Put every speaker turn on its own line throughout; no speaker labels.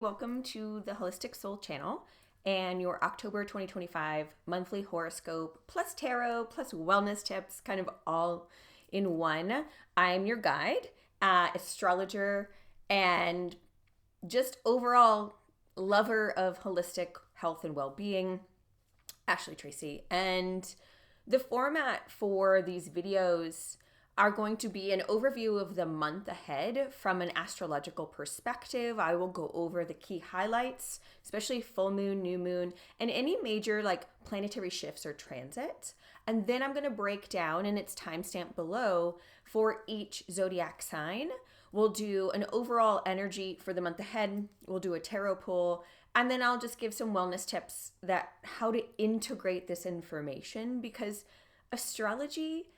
Welcome to the Holistic Soul channel and your October 2025 monthly horoscope plus tarot plus wellness tips, kind of all in one. I'm your guide, astrologer, and just overall lover of holistic health and well-being, Tracey. And the format for these videos are going to be an overview of the month ahead from an astrological perspective. I will go over the key highlights, especially full moon, new moon, and any major planetary shifts or transits. And then I'm going to break down, and it's timestamped below, for each zodiac sign. We'll do an overall energy for the month ahead. We'll do a tarot pull, and then I'll just give some wellness tips that how to integrate this information, because astrology,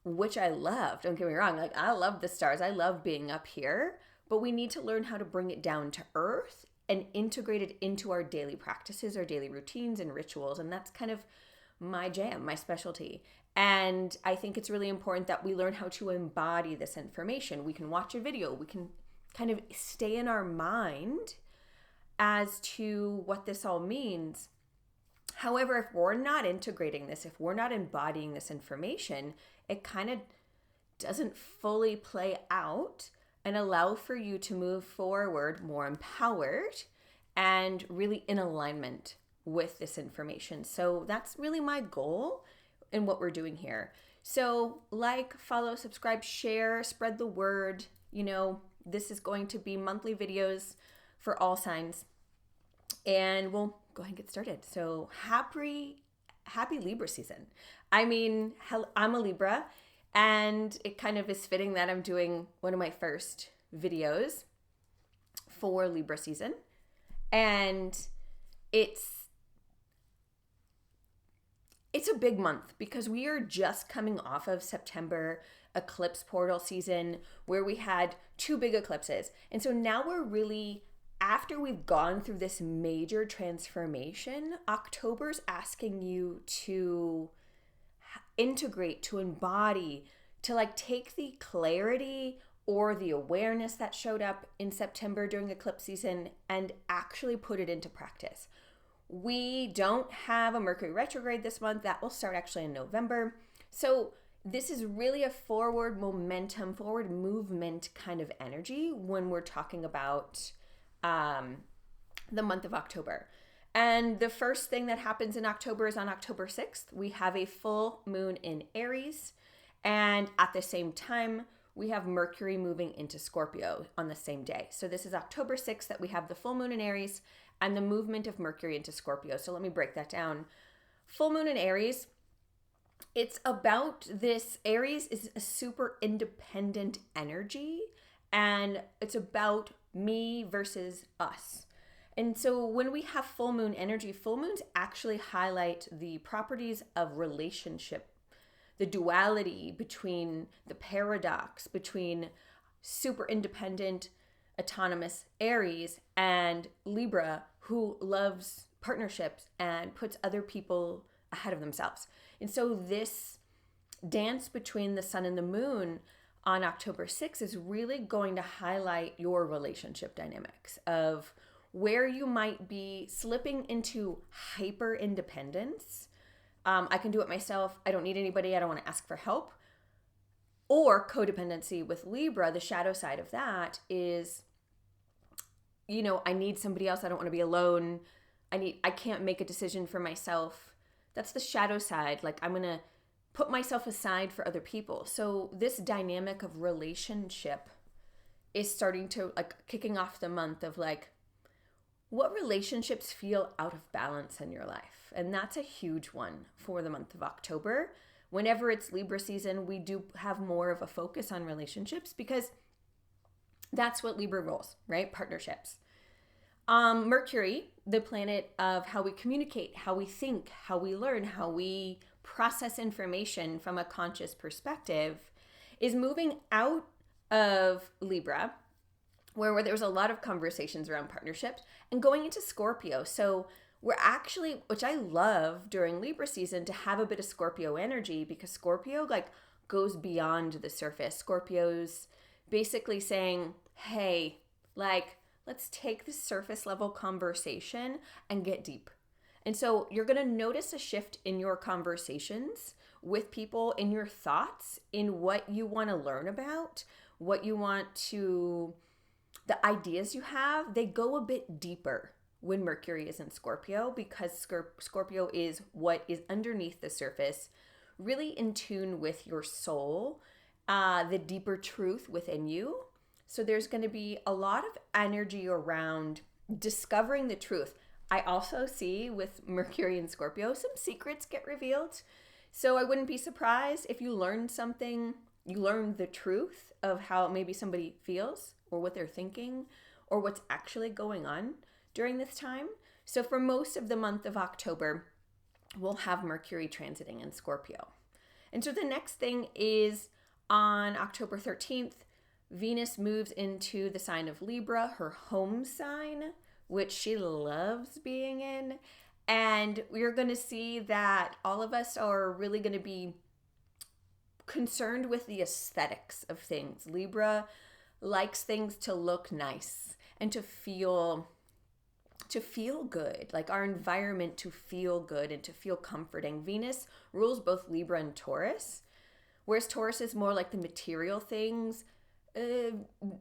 which I love, don't get me wrong, I love the stars, I love being up here, but we need to learn how to bring it down to earth and integrate it into our daily practices, our daily routines and rituals. And that's kind of my jam, my specialty. And I think it's really important that we learn how to embody this information. We can watch a video, we can kind of stay in our mind as to what this all means. However, if we're not integrating this, if we're not embodying this information, it kind of doesn't fully play out and allow for you to move forward more empowered and really in alignment with this information. So that's really my goal in what we're doing here. So follow, subscribe, share, spread the word. This is going to be monthly videos for all signs. And we'll go ahead and get started. So happy Libra season. I'm a Libra, and it kind of is fitting that I'm doing one of my first videos for Libra season. And it's a big month because we are just coming off of September eclipse portal season where we had two big eclipses. And so now we're really, after we've gone through this major transformation, October's asking you to integrate, to embody, to take the clarity or the awareness that showed up in September during eclipse season and actually put it into practice. We don't have a Mercury retrograde this month. That will start actually in November. So this is really a forward momentum, forward movement kind of energy when we're talking about the month of October. And the first thing that happens in October is on October 6th, we have a full moon in Aries. And at the same time, we have Mercury moving into Scorpio on the same day. So this is October 6th that we have the full moon in Aries and the movement of Mercury into Scorpio. So let me break that down. Full moon in Aries, it's about this. Aries is a super independent energy, and it's about me versus us. And so when we have full moon energy, full moons actually highlight the properties of relationship, the duality between the paradox between super independent, autonomous Aries and Libra, who loves partnerships and puts other people ahead of themselves. And so this dance between the sun and the moon on October 6th is really going to highlight your relationship dynamics of where you might be slipping into hyper independence. I can do it myself. I don't need anybody. I don't want to ask for help. Or codependency with Libra. The shadow side of that is, I need somebody else. I don't want to be alone. I can't make a decision for myself. That's the shadow side. I'm going to put myself aside for other people. So this dynamic of relationship is starting to kicking off the month of what relationships feel out of balance in your life. And that's a huge one for the month of October. Whenever it's Libra season, we do have more of a focus on relationships because that's what Libra rolls, right? Partnerships. Mercury, the planet of how we communicate, how we think, how we learn, how we process information from a conscious perspective, is moving out of Libra, where there was a lot of conversations around partnerships, and going into Scorpio. So we're actually, which I love during Libra season, to have a bit of Scorpio energy, because Scorpio goes beyond the surface. Scorpio's basically saying, hey, let's take the surface level conversation and get deep. And so you're going to notice a shift in your conversations with people, in your thoughts, in what you want to learn about, what you want to, the ideas you have, they go a bit deeper when Mercury is in Scorpio, because Scorpio is what is underneath the surface, really in tune with your soul, the deeper truth within you. So there's going to be a lot of energy around discovering the truth. I also see with Mercury and Scorpio, some secrets get revealed. So I wouldn't be surprised if you learned something, you learned the truth of how maybe somebody feels or what they're thinking or what's actually going on during this time. So for most of the month of October, we'll have Mercury transiting in Scorpio. And so the next thing is on October 13th, Venus moves into the sign of Libra, her home sign, which she loves being in. And we're going to see that all of us are really going to be concerned with the aesthetics of things. Libra likes things to look nice and to feel good, like our environment to feel good and to feel comforting. Venus rules both Libra and Taurus, whereas Taurus is more like the material things.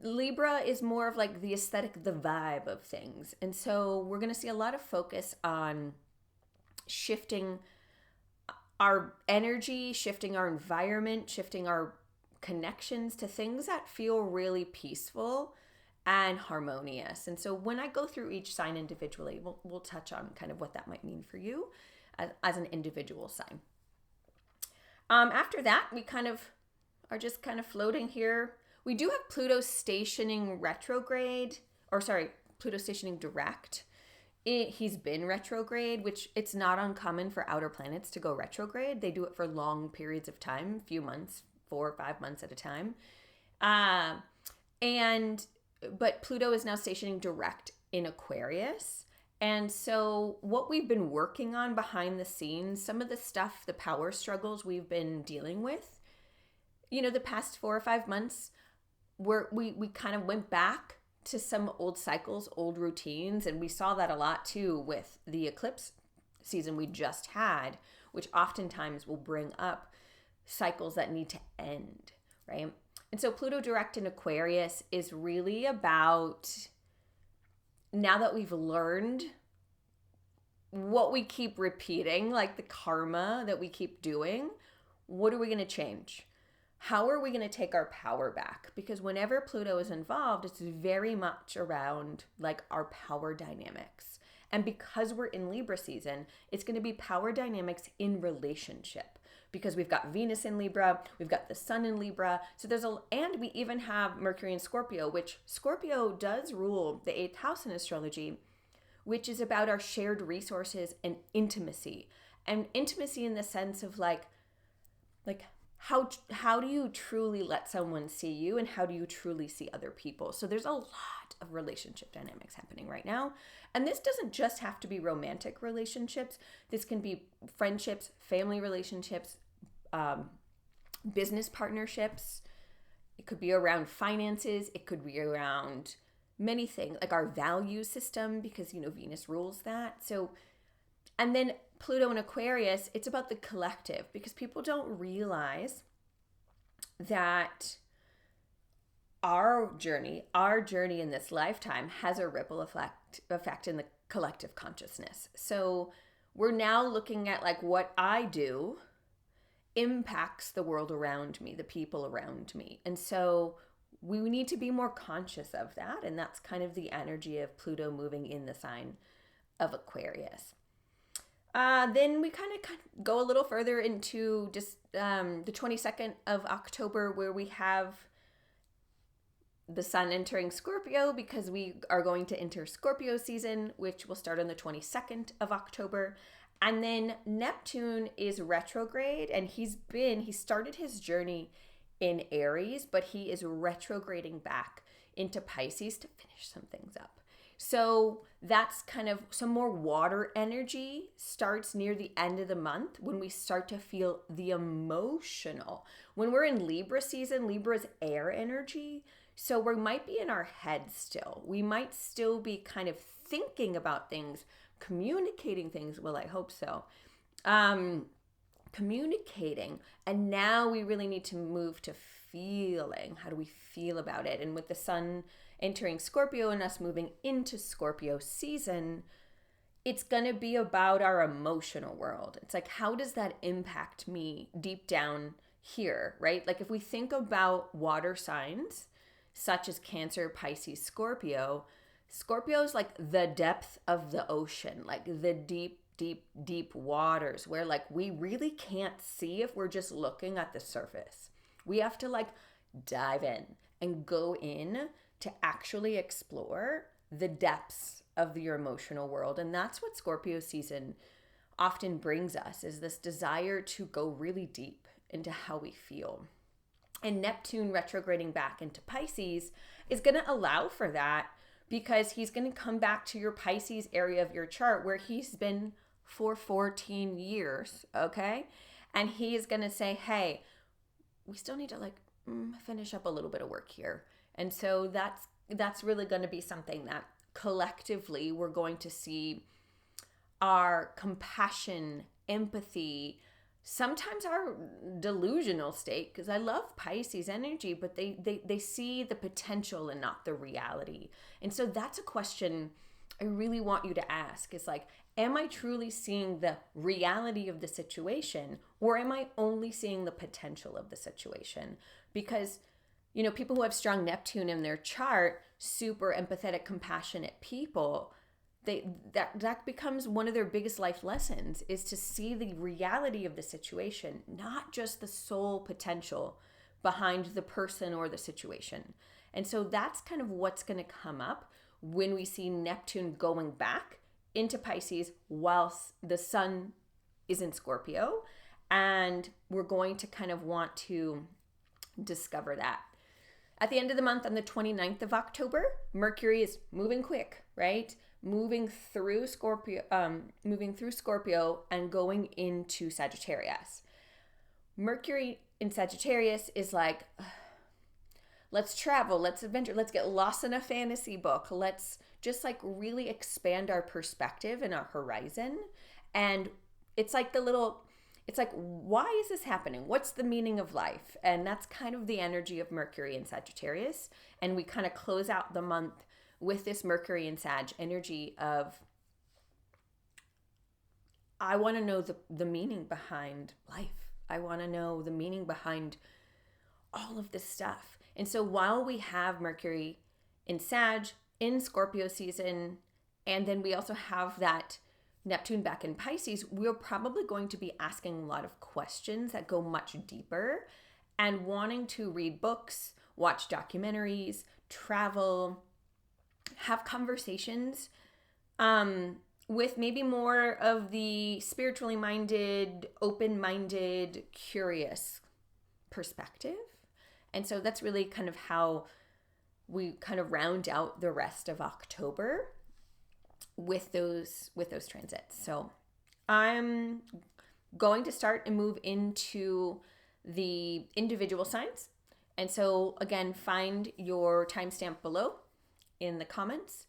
Libra is more of like the aesthetic, the vibe of things. And so we're going to see a lot of focus on shifting our energy, shifting our environment, shifting our connections to things that feel really peaceful and harmonious. And so when I go through each sign individually, we'll touch on kind of what that might mean for you as an individual sign. After that, we kind of are just kind of floating here. We do have Pluto stationing Pluto stationing direct. He's been retrograde, which it's not uncommon for outer planets to go retrograde. They do it for long periods of time, few months, 4 or 5 months at a time. But Pluto is now stationing direct in Aquarius. And so what we've been working on behind the scenes, some of the stuff, the power struggles we've been dealing with, the past 4 or 5 months, we kind of went back to some old cycles, old routines. And we saw that a lot too with the eclipse season we just had, which oftentimes will bring up cycles that need to end, right? And so Pluto direct in Aquarius is really about, now that we've learned what we keep repeating, like the karma that we keep doing, what are we going to change? How are we going to take our power back? Because whenever Pluto is involved, it's very much around like our power dynamics. And because we're in Libra season, it's going to be power dynamics in relationship. Because we've got Venus in Libra, we've got the Sun in Libra. So and we even have Mercury in Scorpio, which Scorpio does rule the 8th house in astrology, which is about our shared resources and intimacy. And intimacy in the sense of like how do you truly let someone see you, and how do you truly see other people? So there's a lot of relationship dynamics happening right now. And this doesn't just have to be romantic relationships. This can be friendships, family relationships, business partnerships. It could be around finances. It could be around many things, like our value system, because, Venus rules that. So, and then Pluto in Aquarius, it's about the collective, because people don't realize that our journey in this lifetime has a ripple effect in the collective consciousness. So we're now looking at like what I do impacts the world around me, the people around me. And so we need to be more conscious of that. And that's kind of the energy of Pluto moving in the sign of Aquarius. Then we kind of go a little further into just the 22nd of October, where we have the Sun entering Scorpio, because we are going to enter Scorpio season, which will start on the 22nd of October. And then Neptune is retrograde, and he started his journey in Aries, but he is retrograding back into Pisces to finish some things up. So that's kind of some more water energy starts near the end of the month, when we start to feel the emotional. When we're in Libra season, Libra is air energy. So we might be in our head still. We might still be kind of thinking about things, communicating things. Well, I hope so. Communicating. And now we really need to move to feeling. How do we feel about it? And with the sun entering Scorpio and us moving into Scorpio season, it's going to be about our emotional world. It's like, how does that impact me deep down here, right? Like if we think about water signs, such as Cancer, Pisces, Scorpio is like the depth of the ocean, like the deep, deep, deep waters where like we really can't see if we're just looking at the surface. We have to like dive in and go in to actually explore the depths of your emotional world. And that's what Scorpio season often brings us, is this desire to go really deep into how we feel. And Neptune retrograding back into Pisces is going to allow for that, because he's going to come back to your Pisces area of your chart where he's been for 14 years, okay? And he is going to say, hey, we still need to like finish up a little bit of work here. And so that's really going to be something that collectively we're going to see our compassion, empathy, sometimes our delusional state, because I love Pisces energy, but they see the potential and not the reality. And so that's a question I really want you to ask, is like, am I truly seeing the reality of the situation, or am I only seeing the potential of the situation? Because, you know, people who have strong Neptune in their chart, super empathetic, compassionate people, that becomes one of their biggest life lessons, is to see the reality of the situation, not just the sole potential behind the person or the situation. And so that's kind of what's going to come up when we see Neptune going back into Pisces whilst the sun is in Scorpio. And we're going to kind of want to discover that. At the end of the month, on the 29th of October, Mercury is moving quick, right? Moving through Scorpio and going into Sagittarius. Mercury in Sagittarius is like, let's travel, let's adventure, let's get lost in a fantasy book. Let's just like really expand our perspective and our horizon. And it's like why is this happening? What's the meaning of life? And that's kind of the energy of Mercury in Sagittarius. And we kind of close out the month with this Mercury and Sag energy of, I want to know the meaning behind life. I want to know the meaning behind all of this stuff. And so while we have Mercury in Sag, in Scorpio season, and then we also have that Neptune back in Pisces, we're probably going to be asking a lot of questions that go much deeper, and wanting to read books, watch documentaries, travel, have conversations with maybe more of the spiritually minded, open-minded, curious perspective. And so that's really kind of how we kind of round out the rest of October with those transits. So I'm going to start and move into the individual signs. And so again, find your timestamp below in the comments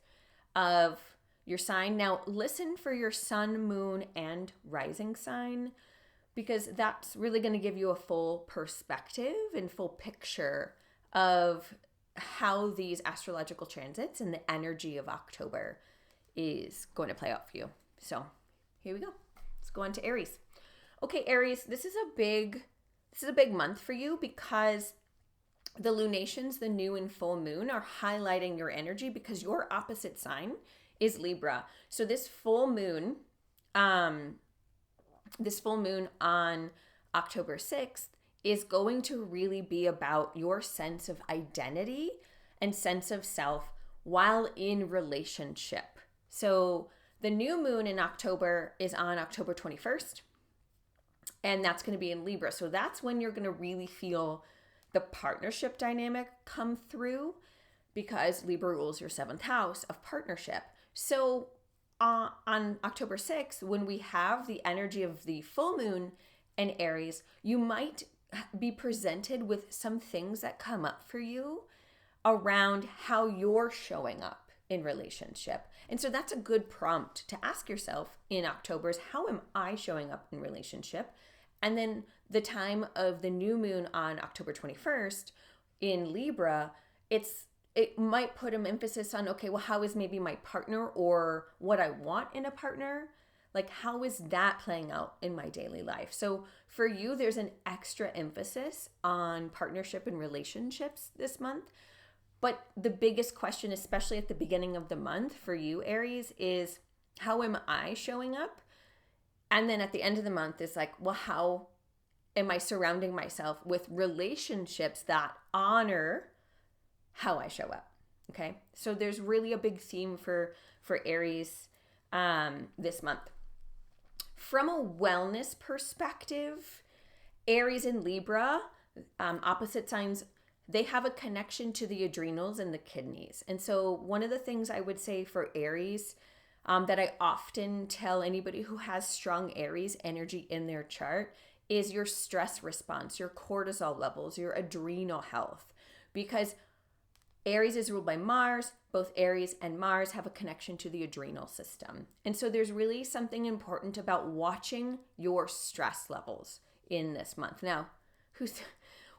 of your sign. Now listen for your sun, moon, and rising sign, because that's really going to give you a full perspective and full picture of how these astrological transits and the energy of October is going to play out for you. So here we go. Let's go on to Aries. Okay, Aries, this is a big month for you, because the lunations, the new and full moon, are highlighting your energy, because your opposite sign is Libra. So this full moon on October 6th is going to really be about your sense of identity and sense of self while in relationship. So the new moon in October is on October 21st, and that's going to be in Libra. So that's when you're going to really feel the partnership dynamic come through, because Libra rules your 7th house of partnership. So on October 6th, when we have the energy of the full moon in Aries, you might be presented with some things that come up for you around how you're showing up in relationship. And so that's a good prompt to ask yourself in October is, how am I showing up in relationship? And then the time of the new moon on October 21st in Libra, it might put an emphasis on, okay, well, how is maybe my partner or what I want in a partner? Like, how is that playing out in my daily life? So for you, there's an extra emphasis on partnership and relationships this month. But the biggest question, especially at the beginning of the month for you, Aries, is how am I showing up? And then at the end of the month is like, well, how am I surrounding myself with relationships that honor how I show up? Okay. So there's really a big theme for Aries this month. From a wellness perspective, Aries and Libra, opposite signs, they have a connection to the adrenals and the kidneys. And so one of the things I would say for Aries that I often tell anybody who has strong Aries energy in their chart is your stress response, your cortisol levels, your adrenal health. Because Aries is ruled by Mars. Both Aries and Mars have a connection to the adrenal system. And so there's really something important about watching your stress levels in this month. Now,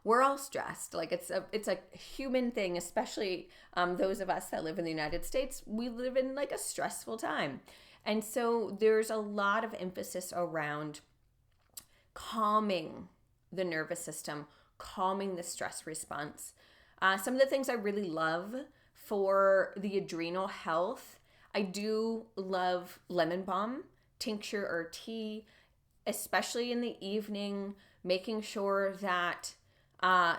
we're all stressed. Like it's a human thing, especially those of us that live in the United States. We live in like a stressful time. And so there's a lot of emphasis around calming the nervous system, calming the stress response. Some of the things I really love for the adrenal health, I do love lemon balm, tincture or tea, especially in the evening, making sure that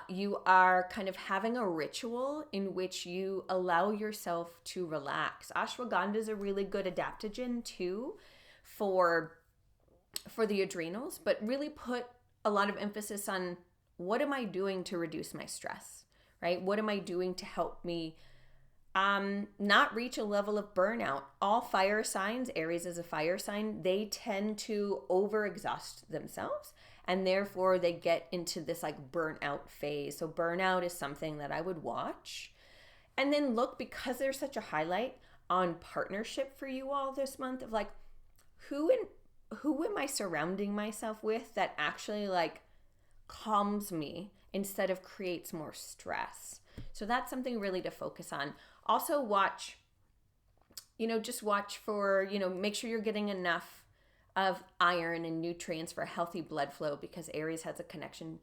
you are kind of having a ritual in which you allow yourself to relax. Ashwagandha is a really good adaptogen too for the adrenals, but really put a lot of emphasis on what am I doing to reduce my stress, right? What am I doing to help me not reach a level of burnout? All fire signs, Aries is a fire sign, they tend to overexhaust themselves and therefore they get into this like burnout phase. So burnout is something that I would watch. And then look, because there's such a highlight on partnership for you all this month of like, who am I surrounding myself with that actually like calms me instead of creates more stress? So that's something really to focus on. Also watch, just watch for, make sure you're getting enough of iron and nutrients for healthy blood flow, because Aries has a connection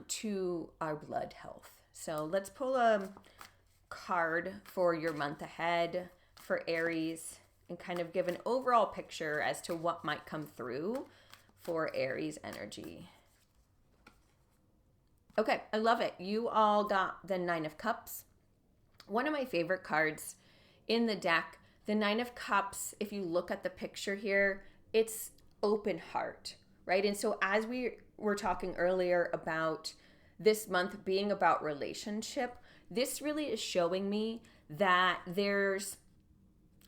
to our blood health. So let's pull a card for your month ahead for Aries and kind of give an overall picture as to what might come through for Aries energy. Okay, I love it. You all got the Nine of Cups. One of my favorite cards in the deck, the Nine of Cups, if you look at the picture here, it's open heart, right? And so as we were talking earlier about this month being about relationship, this really is showing me that there's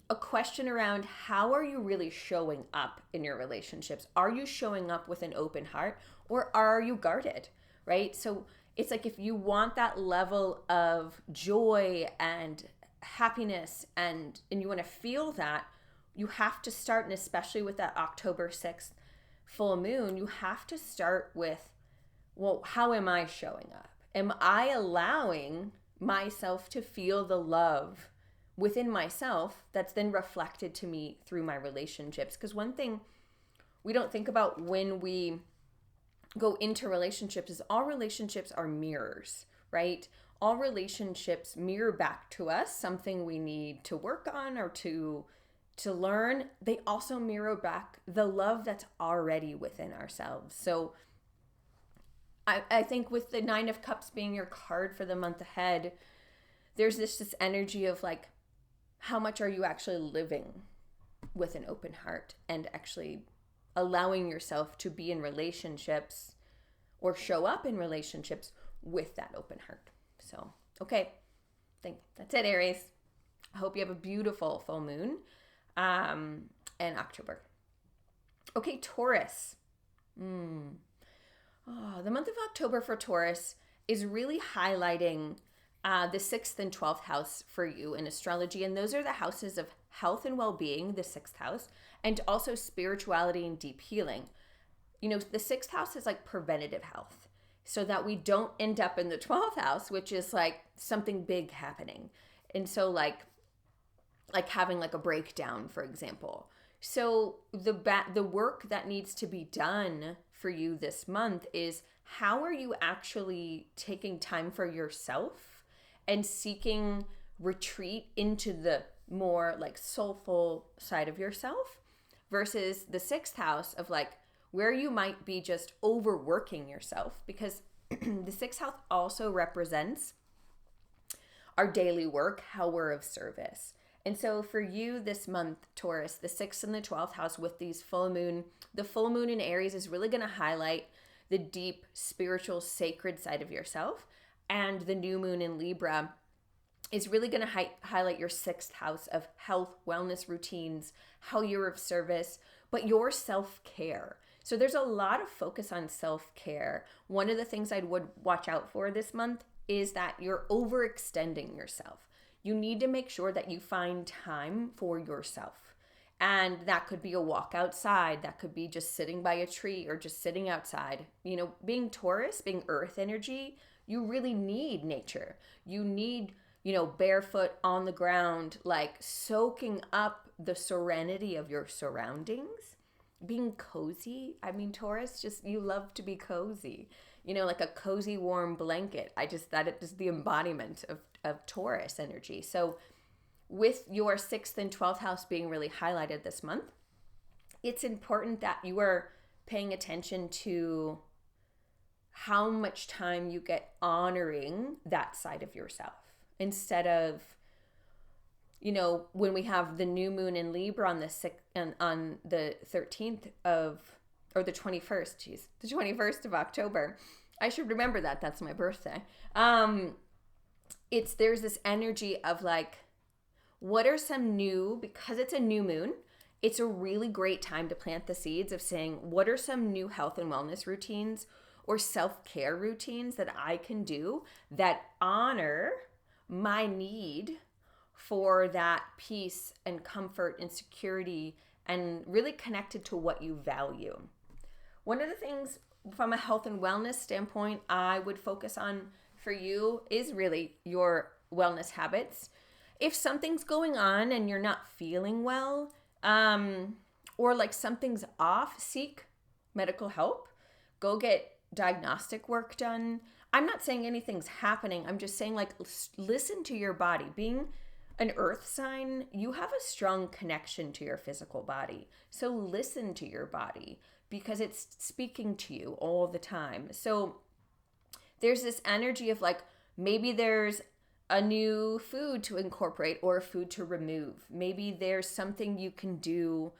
a question around how are you really showing up in your relationships? Are you showing up with an open heart or are you guarded, right? So it's like if you want that level of joy and happiness and you want to feel that, you have to start, and especially with that October 6th full moon, you have to start with, well, how am I showing up? Am I allowing myself to feel the love within myself that's then reflected to me through my relationships? Because one thing we don't think about when we go into relationships is all relationships are mirrors, right? All relationships mirror back to us something we need to work on or to learn. They also mirror back the love that's already within ourselves. So I think with the Nine of Cups being your card for the month ahead, there's this energy of like, how much are you actually living with an open heart and actually allowing yourself to be in relationships or show up in relationships with that open heart. So, okay, I think that's it, Aries. I hope you have a beautiful full moon in October. Okay, Taurus. The month of October for Taurus is really highlighting the 6th and 12th house for you in astrology. And those are the houses of health and well-being, the 6th house, and also spirituality and deep healing. You know, the 6th house is like preventative health, so that we don't end up in the 12th house, which is like something big happening. And so like having like a breakdown, for example. So the work that needs to be done for you this month is, how are you actually taking time for yourself and seeking retreat into the more like soulful side of yourself, versus the 6th house of like where you might be just overworking yourself, because the 6th house also represents our daily work, how we're of service. And so for you this month, Taurus, the 6th and the 12th house with these the full moon in Aries is really going to highlight the deep spiritual sacred side of yourself. And the new moon in Libra is really going to highlight your 6th house of health, wellness routines, how you're of service, but your self-care. So there's a lot of focus on self-care. One of the things I would watch out for this month is that you're overextending yourself. You need to make sure that you find time for yourself. And that could be a walk outside. That could be just sitting by a tree or just sitting outside. You know, being Taurus, being earth energy, you really need nature. You need, you know, barefoot on the ground, like soaking up the serenity of your surroundings, being cozy. I mean, Taurus, just, you love to be cozy, you know, like a cozy, warm blanket. That it is the embodiment of Taurus energy. So with your 6th and 12th house being really highlighted this month, it's important that you are paying attention to how much time you get honoring that side of yourself, instead of, you know, when we have the new moon in Libra on the 6th and on the 13th of, or the 21st, the 21st of October. I should remember that. That's my birthday. There's this energy of like, what are some because it's a new moon, it's a really great time to plant the seeds of saying, what are some new health and wellness routines or self-care routines that I can do that honor my need for that peace and comfort and security, and really connected to what you value. One of the things from a health and wellness standpoint I would focus on for you is really your wellness habits. If something's going on and you're not feeling well, or like something's off, seek medical help. Go get diagnostic work done. I'm not saying anything's happening. I'm just saying, like, listen to your body. Being an earth sign, you have a strong connection to your physical body. So listen to your body, because it's speaking to you all the time. So there's this energy of like, maybe there's a new food to incorporate or a food to remove. Maybe there's something you can do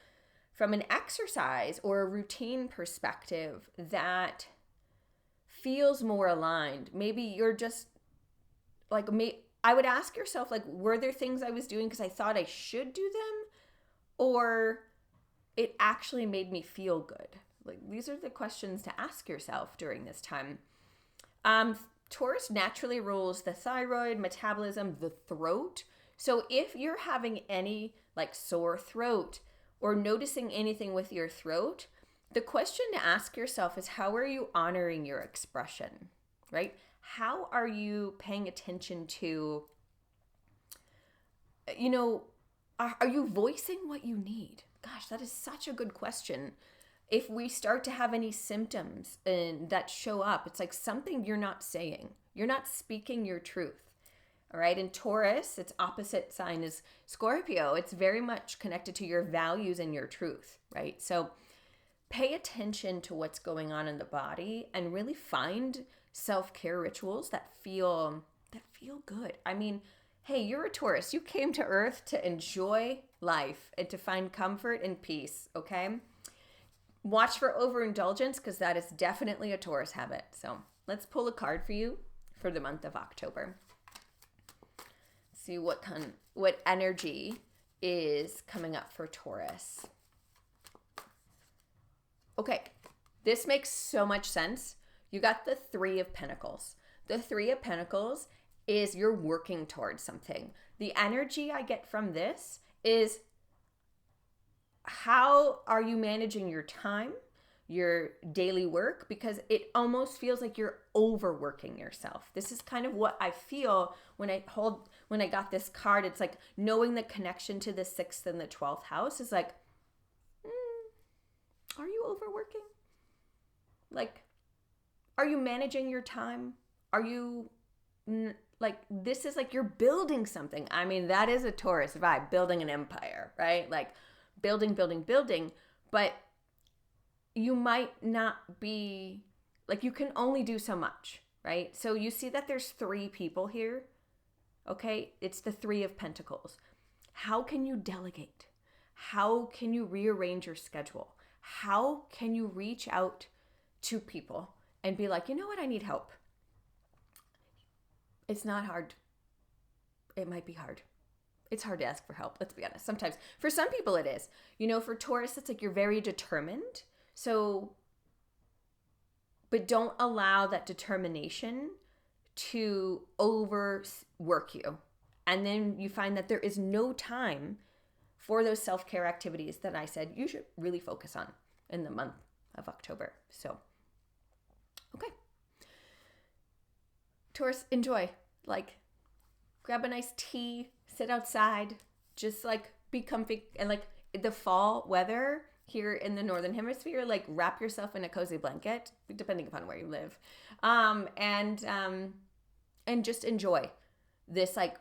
from an exercise or a routine perspective that feels more aligned. Maybe you're just like, I would ask yourself, like, were there things I was doing because I thought I should do them, or it actually made me feel good? Like, these are the questions to ask yourself during this time. Taurus naturally rules the thyroid, metabolism, the throat. So if you're having any like sore throat or noticing anything with your throat, the question to ask yourself is, how are you honoring your expression, right? How are you paying attention to, you know, are you voicing what you need? Gosh, that is such a good question. If we start to have any symptoms that show up, it's like something you're not saying. You're not speaking your truth. All right. And Taurus, its opposite sign is Scorpio. It's very much connected to your values and your truth, right? So pay attention to what's going on in the body and really find self-care rituals that feel good. I mean, hey, you're a Taurus. You came to Earth to enjoy life and to find comfort and peace, okay? Watch for overindulgence, because that is definitely a Taurus habit. So let's pull a card for you for the month of October. See what energy is coming up for Taurus. Okay, this makes so much sense. You got the 3 of Pentacles. The 3 of Pentacles is you're working towards something. The energy I get from this is, how are you managing your time, your daily work? Because it almost feels like you're overworking yourself. This is kind of what I feel when I got this card. It's like knowing the connection to the 6th and the 12th house is like, are you overworking? Like, are you managing your time? Are you like, this is like you're building something. I mean, that is a Taurus vibe, building an empire, right? Like building, but you might not be, like, you can only do so much, right? So you see that there's 3 people here, okay? It's the 3 of Pentacles. How can you delegate? How can you rearrange your schedule? How can you reach out to people and be like, you know what, I need help? It's not hard. It might be hard. It's hard to ask for help, let's be honest. Sometimes, for some people it is. You know, for Taurus, it's like you're very determined. So, but don't allow that determination to overwork you. And then you find that there is no time for those self-care activities that I said you should really focus on in the month of October. So, okay. Taurus, enjoy. Like, grab a nice tea, sit outside, just like be comfy. And like the fall weather here in the Northern Hemisphere, like wrap yourself in a cozy blanket, depending upon where you live. And just enjoy this, like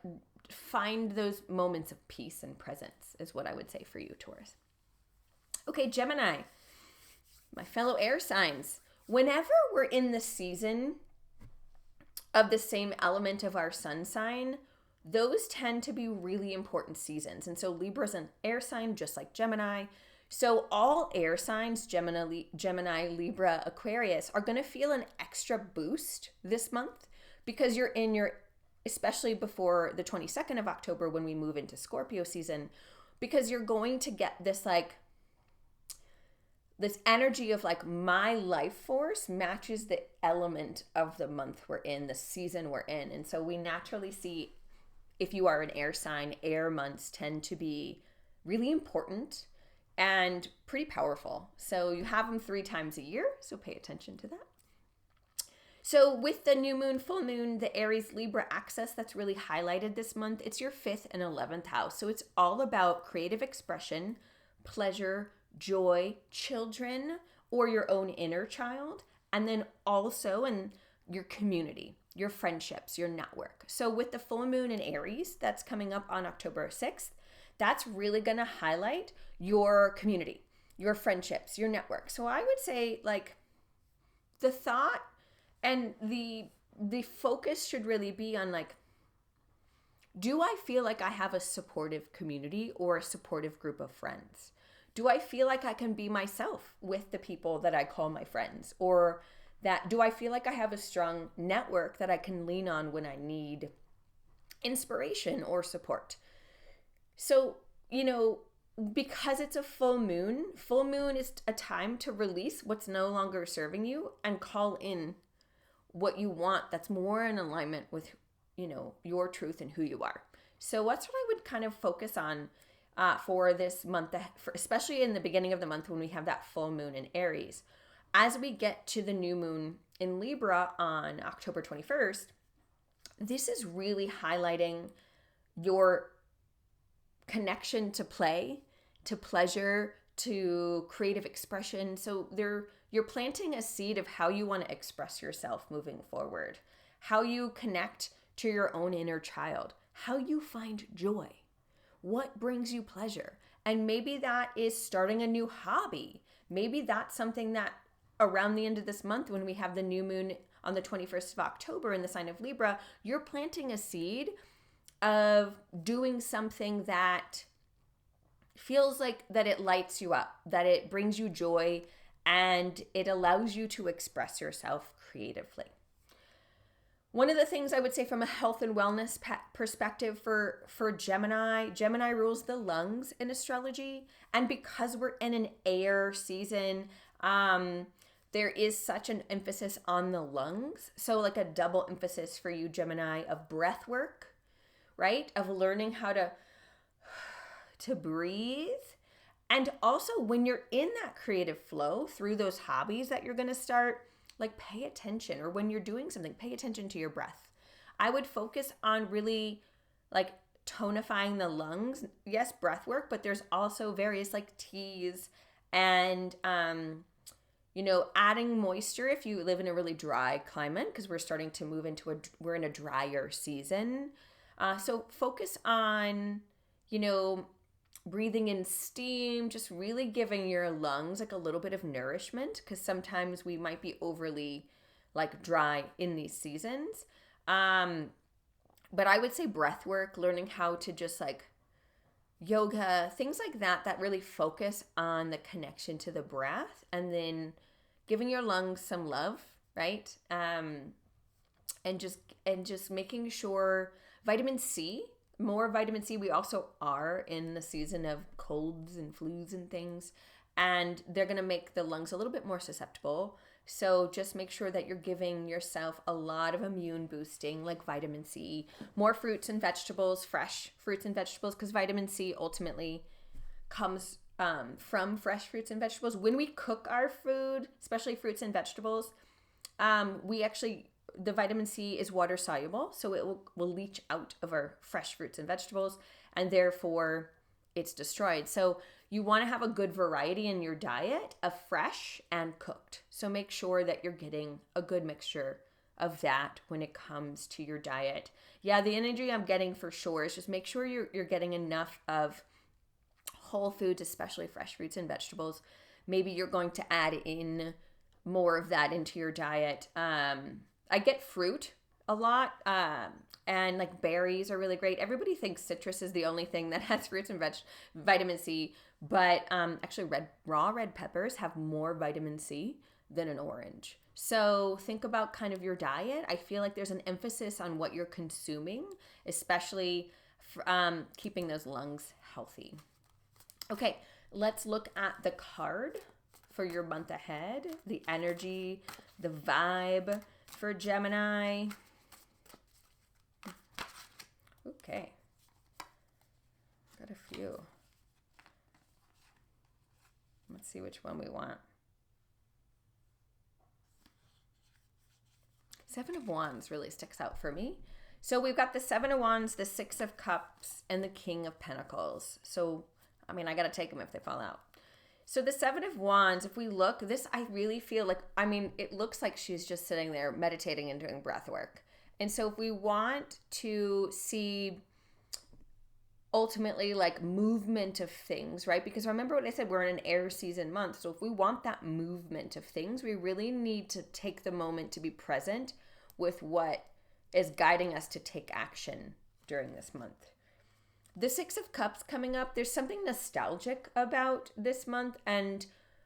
find those moments of peace and presence is what I would say for you, Taurus. Okay, Gemini, my fellow air signs. Whenever we're in the season of the same element of our sun sign, those tend to be really important seasons. And so Libra's an air sign, just like Gemini. So all air signs, Gemini, Libra, Aquarius, are going to feel an extra boost this month because you're in your, especially before the 22nd of October when we move into Scorpio season, because you're going to get this like, this energy of like my life force matches the element of the month we're in, the season we're in. And so we naturally see, if you are an air sign, air months tend to be really important and pretty powerful. So you have them 3 times a year, so pay attention to that. So with the new moon, full moon, the Aries Libra axis that's really highlighted this month, it's your 5th and 11th house. So it's all about creative expression, pleasure, joy, children, or your own inner child, and then also in your community, your friendships, your network. So with the full moon in Aries that's coming up on October 6th, that's really going to highlight your community, your friendships, your network. So I would say like the thought and the focus should really be on like, do I feel like I have a supportive community or a supportive group of friends? Do I feel like I can be myself with the people that I call my friends? Or that, do I feel like I have a strong network that I can lean on when I need inspiration or support? So, you know, because it's a full moon is a time to release what's no longer serving you and call in what you want that's more in alignment with, you know, your truth and who you are. So that's what I would kind of focus on for this month, especially in the beginning of the month when we have that full moon in Aries. As we get to the new moon in Libra on October 21st, this is really highlighting your connection to play, to pleasure, to creative expression. So you're planting a seed of how you want to express yourself moving forward, how you connect to your own inner child, how you find joy, what brings you pleasure. And maybe that is starting a new hobby. Maybe that's something that around the end of this month, when we have the new moon on the 21st of October in the sign of Libra, you're planting a seed of doing something that feels like that it lights you up, that it brings you joy, and it allows you to express yourself creatively. One of the things I would say from a health and wellness perspective for Gemini rules the lungs in astrology. And because we're in an air season, there is such an emphasis on the lungs. So like a double emphasis for you, Gemini, of breath work, right? Of learning how to breathe. And also when you're in that creative flow through those hobbies that you're going to start, like pay attention, or when you're doing something, pay attention to your breath. I would focus on really like tonifying the lungs. Yes, breath work, but there's also various like teas and, adding moisture if you live in a really dry climate, because we're starting to move into we're in a drier season. So focus on, breathing in steam, just really giving your lungs like a little bit of nourishment, because sometimes we might be overly like dry in these seasons. But I would say breath work, learning how to just like yoga, things like that really focus on the connection to the breath, and then giving your lungs some love, right? And just making sure vitamin C, more vitamin C. We also are in the season of colds and flus and things, and they're going to make the lungs a little bit more susceptible. So just make sure that you're giving yourself a lot of immune boosting, like vitamin C, more fruits and vegetables, fresh fruits and vegetables, because vitamin C ultimately comes from fresh fruits and vegetables. When we cook our food, especially fruits and vegetables, the vitamin C is water soluble, so it will leach out of our fresh fruits and vegetables, and therefore it's destroyed. So you want to have a good variety in your diet of fresh and cooked. So make sure that you're getting a good mixture of that when it comes to your diet. Yeah, the energy I'm getting for sure is just make sure you're getting enough of whole foods, especially fresh fruits and vegetables. Maybe you're going to add in more of that into your diet. I get fruit a lot, and like berries are really great. Everybody thinks citrus is the only thing that has fruits and vitamin C, but actually raw red peppers have more vitamin C than an orange. So think about kind of your diet. I feel like there's an emphasis on what you're consuming, especially keeping those lungs healthy. Okay, let's look at the card for your month ahead, the energy, the vibe for Gemini. Okay, got a few. Let's see which one we want. Seven of Wands really sticks out for me. So we've got the Seven of Wands, the Six of Cups, and the King of Pentacles. So, I got to take them if they fall out. So the Seven of Wands, if we look, I really feel like, it looks like she's just sitting there meditating and doing breath work. And so if we want to see ultimately like movement of things, right? Because remember what I said, we're in an air season month. So if we want that movement of things, we really need to take the moment to be present with what is guiding us to take action during this month. The Six of Cups coming up, there's something nostalgic about this month. And,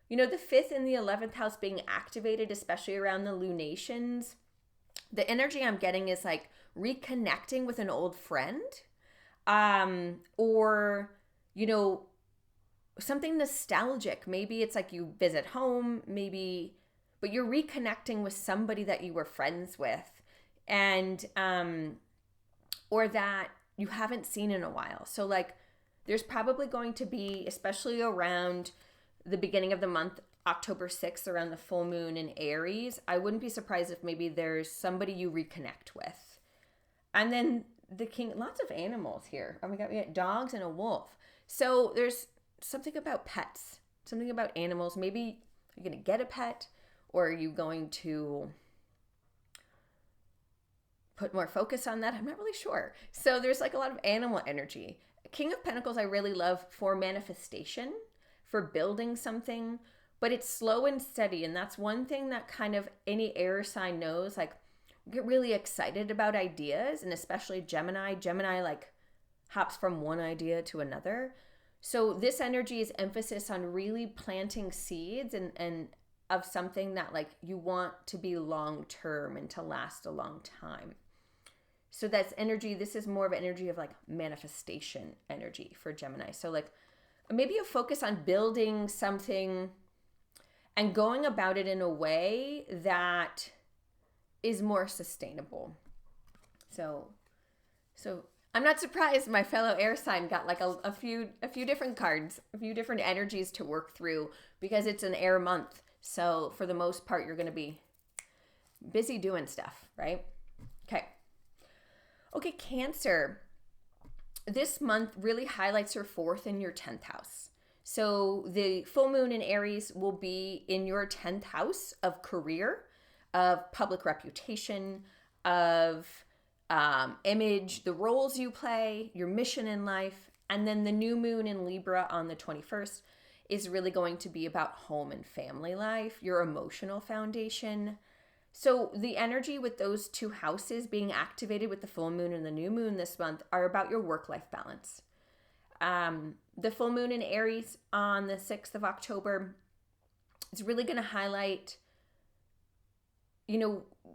the 5th and the 11th house being activated, especially around the lunations. The energy I'm getting is like reconnecting with an old friend, or, something nostalgic. Maybe it's like you visit home, but you're reconnecting with somebody that you were friends with, and, or that you haven't seen in a while. So like there's probably going to be, especially around the beginning of the month, October 6th, around the full moon in Aries, I wouldn't be surprised if maybe there's somebody you reconnect with. And then the King, lots of animals here. Oh my God, we got dogs and a wolf. So there's something about pets, something about animals. Maybe you're going to get a pet, or are you going to put more focus on that? I'm not really sure. So there's like a lot of animal energy. King of Pentacles I really love for manifestation, for building something, but it's slow and steady. And that's one thing that kind of any air sign knows, like get really excited about ideas, and especially Gemini. Gemini like hops from one idea to another. So this energy is emphasis on really planting seeds and of something that like you want to be long term and to last a long time. So that's energy. This is more of energy of like manifestation energy for Gemini. So like maybe a focus on building something and going about it in a way that is more sustainable. So I'm not surprised my fellow air sign got like a few different cards, a few different energies to work through, because it's an air month. So for the most part, you're going to be busy doing stuff, right? Okay, Cancer. This month really highlights your 4th and your 10th house. So the full moon in Aries will be in your 10th house of career, of public reputation, of image, the roles you play, your mission in life. And then the new moon in Libra on the 21st is really going to be about home and family life, your emotional foundation. So the energy with those 2 houses being activated with the full moon and the new moon this month are about your work-life balance. The full moon in Aries on the 6th of October is really going to highlight,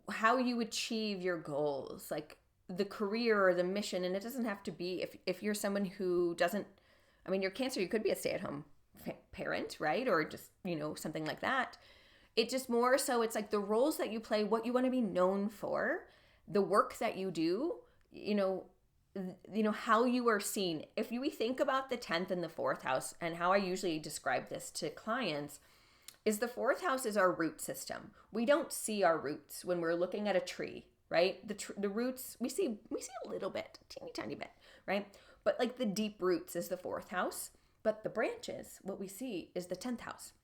how you achieve your goals, like the career or the mission. And it doesn't have to be, if you're someone who doesn't, you're Cancer, you could be a stay-at-home parent, right? Or just, something like that. It just more so, it's like the roles that you play, what you want to be known for, the work that you do, how you are seen. If we think about the 10th and the 4th house, and how I usually describe this to clients, is the 4th house is our root system. We don't see our roots when we're looking at a tree, right? The roots, we see a little bit, teeny tiny bit, right? But like the deep roots is the 4th house, but the branches, what we see is the 10th house.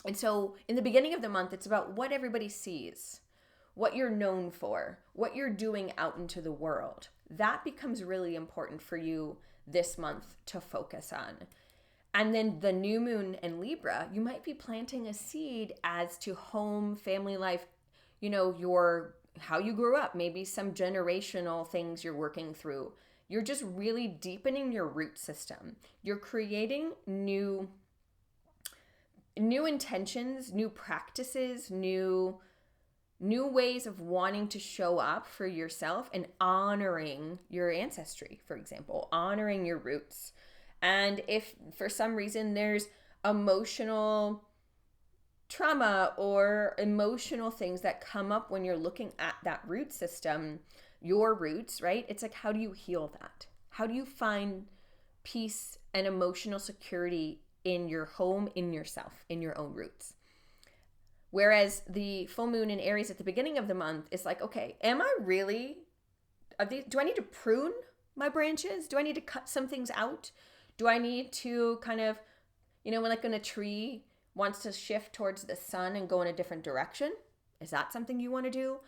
And so in the beginning of the month, it's about what everybody sees, what you're known for, what you're doing out into the world. That becomes really important for you this month to focus on. And then the new moon in Libra, you might be planting a seed as to home, family life, how you grew up, maybe some generational things you're working through. You're just really deepening your root system. You're creating new intentions, new practices, new ways of wanting to show up for yourself and honoring your ancestry, for example, honoring your roots. And if for some reason there's emotional trauma or emotional things that come up when you're looking at that root system, your roots, right? It's like, how do you heal that? How do you find peace and emotional security in your home, in yourself, in your own roots? Whereas the full moon in Aries at the beginning of the month is like, okay, do I need to prune my branches? Do I need to cut some things out? Do I need to kind of, when a tree wants to shift towards the sun and go in a different direction? Is that something you want to do?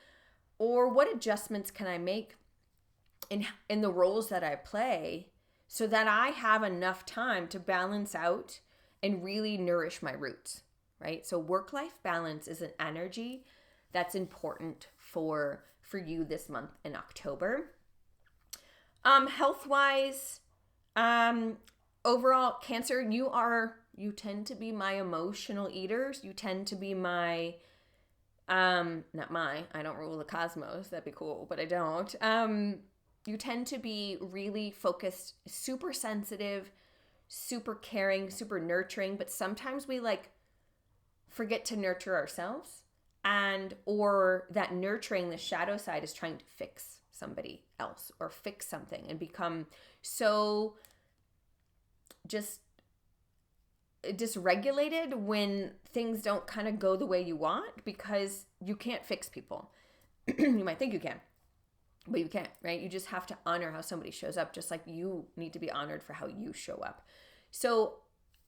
Or what adjustments can I make in the roles that I play so that I have enough time to balance out and really nourish my roots, right? So work-life balance is an energy that's important for you this month in October. Health-wise, overall, Cancer, you tend to be my emotional eaters. You tend to be I don't rule the cosmos. That'd be cool, but I don't. You tend to be really focused, super sensitive, super caring, super nurturing, but sometimes we forget to nurture ourselves, or that nurturing, the shadow side, is trying to fix somebody else or fix something and become so just dysregulated when things don't kind of go the way you want, because you can't fix people. You might think you can, but you can't, right? You just have to honor how somebody shows up, just like you need to be honored for how you show up. So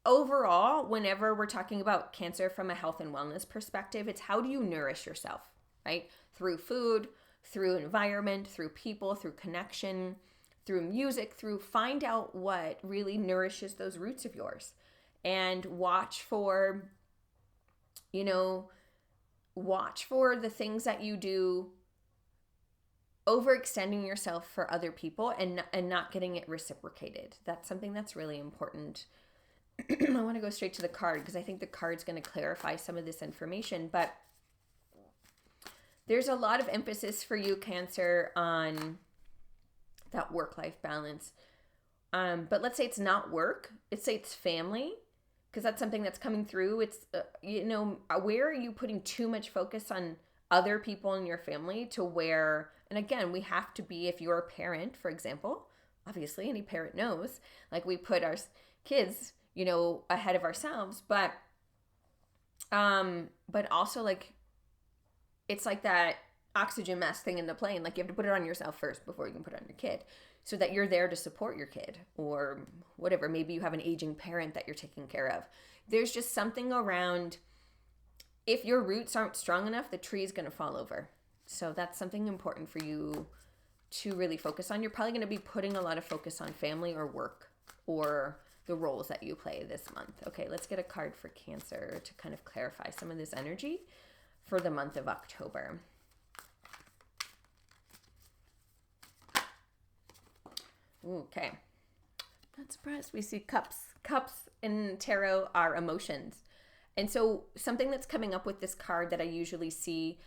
overall, whenever we're talking about Cancer from a health and wellness perspective, it's how do you nourish yourself, right? Through food, through environment, through people, through connection, through music, find out what really nourishes those roots of yours, and watch for the things that you do overextending yourself for other people and not getting it reciprocated. That's something that's really important. I want to go straight to the card because I think the card's going to clarify some of this information, but there's a lot of emphasis for you, Cancer, on that work-life balance. But let's say it's not work. Let's say it's family. because that's something that's coming through. It's, where are you putting too much focus on other people in your family to where, and again, we have to be, if you're a parent, for example, obviously any parent knows, like we put our kids, ahead of ourselves, but also like, it's like that oxygen mask thing in the plane. Like you have to put it on yourself first before you can put it on your kid, so that you're there to support your kid or whatever. Maybe you have an aging parent that you're taking care of. There's just something around, if your roots aren't strong enough, the tree is going to fall over. So that's something important for you to really focus on. You're probably going to be putting a lot of focus on family or work or the roles that you play this month. Okay, let's get a card for Cancer to kind of clarify some of this energy for the month of October. Okay. Not surprised. We see cups. Cups in tarot are emotions. And so something that's coming up with this card that I usually see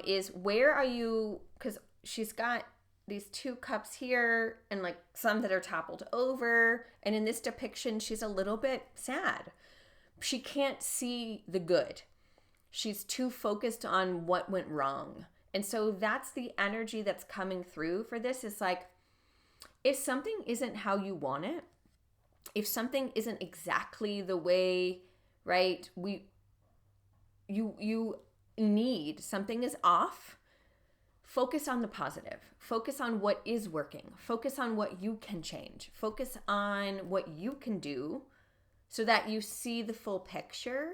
is, where are you? Because she's got these two cups here and like some that are toppled over. And in this depiction, she's a little bit sad. She can't see the good. She's too focused on what went wrong. And so that's the energy that's coming through for this. Is like, if something isn't how you want it, if something isn't exactly the way, right, you need, something is off, focus on the positive. Focus on what is working. Focus on what you can change. Focus on what you can do so that you see the full picture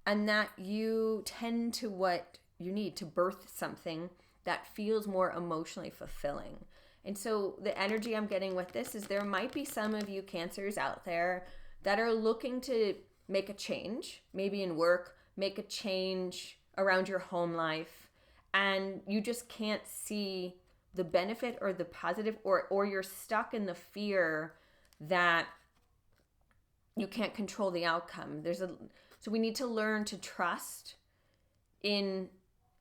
and that you tend to what you need to birth something that feels more emotionally fulfilling. And so the energy I'm getting with this is, there might be some of you Cancers out there that are looking to make a change, maybe in work, make a change around your home life, and you just can't see the benefit or the positive, or you're stuck in the fear that you can't control the outcome. So we need to learn to trust in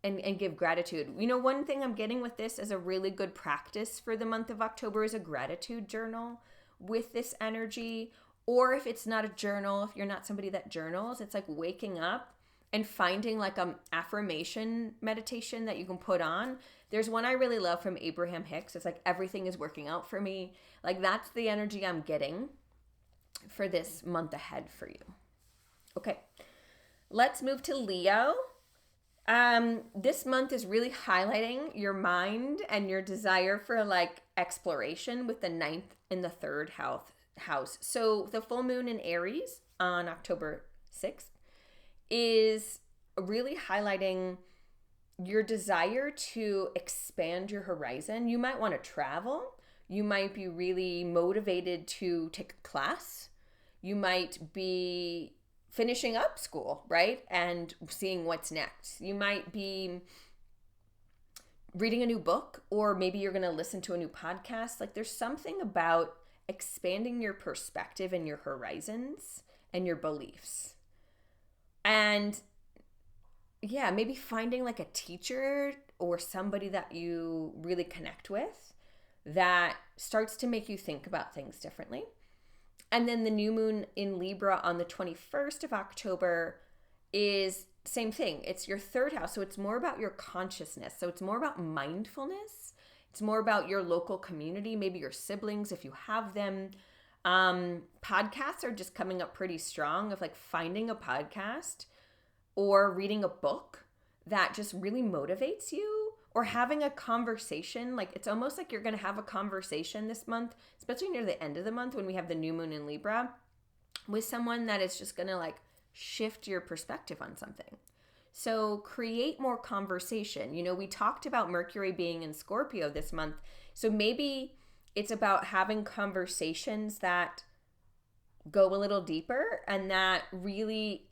and give gratitude. One thing I'm getting with this as a really good practice for the month of October is a gratitude journal with this energy. Or if it's not a journal, if you're not somebody that journals, it's like waking up and finding like an affirmation meditation that you can put on. There's one I really love from Abraham Hicks. It's like, everything is working out for me. Like, that's the energy I'm getting for this month ahead for you. Okay, let's move to Leo. This month is really highlighting your mind and your desire for like exploration with the 9th and the 3rd house. So the full moon in Aries on October 6th is really highlighting your desire to expand your horizon. You might want to travel. You might be really motivated to take a class. You might be finishing up school, right? And seeing what's next. You might be reading a new book, or maybe you're going to listen to a new podcast. Like, there's something about expanding your perspective and your horizons and your beliefs. And yeah, maybe finding like a teacher or somebody that you really connect with that starts to make you think about things differently. And then the new moon in Libra on the 21st of October is same thing. It's your 3rd house. So it's more about your consciousness. So it's more about mindfulness. It's more about your local community, maybe your siblings, if you have them. Podcasts are just coming up pretty strong, of like finding a podcast or reading a book that just really motivates you, or having a conversation. Like, it's almost like you're going to have a conversation this month, especially near the end of the month when we have the new moon in Libra, with someone that is just going to like shift your perspective on something. So create more conversation. We talked about Mercury being in Scorpio this month. So maybe it's about having conversations that go a little deeper and that really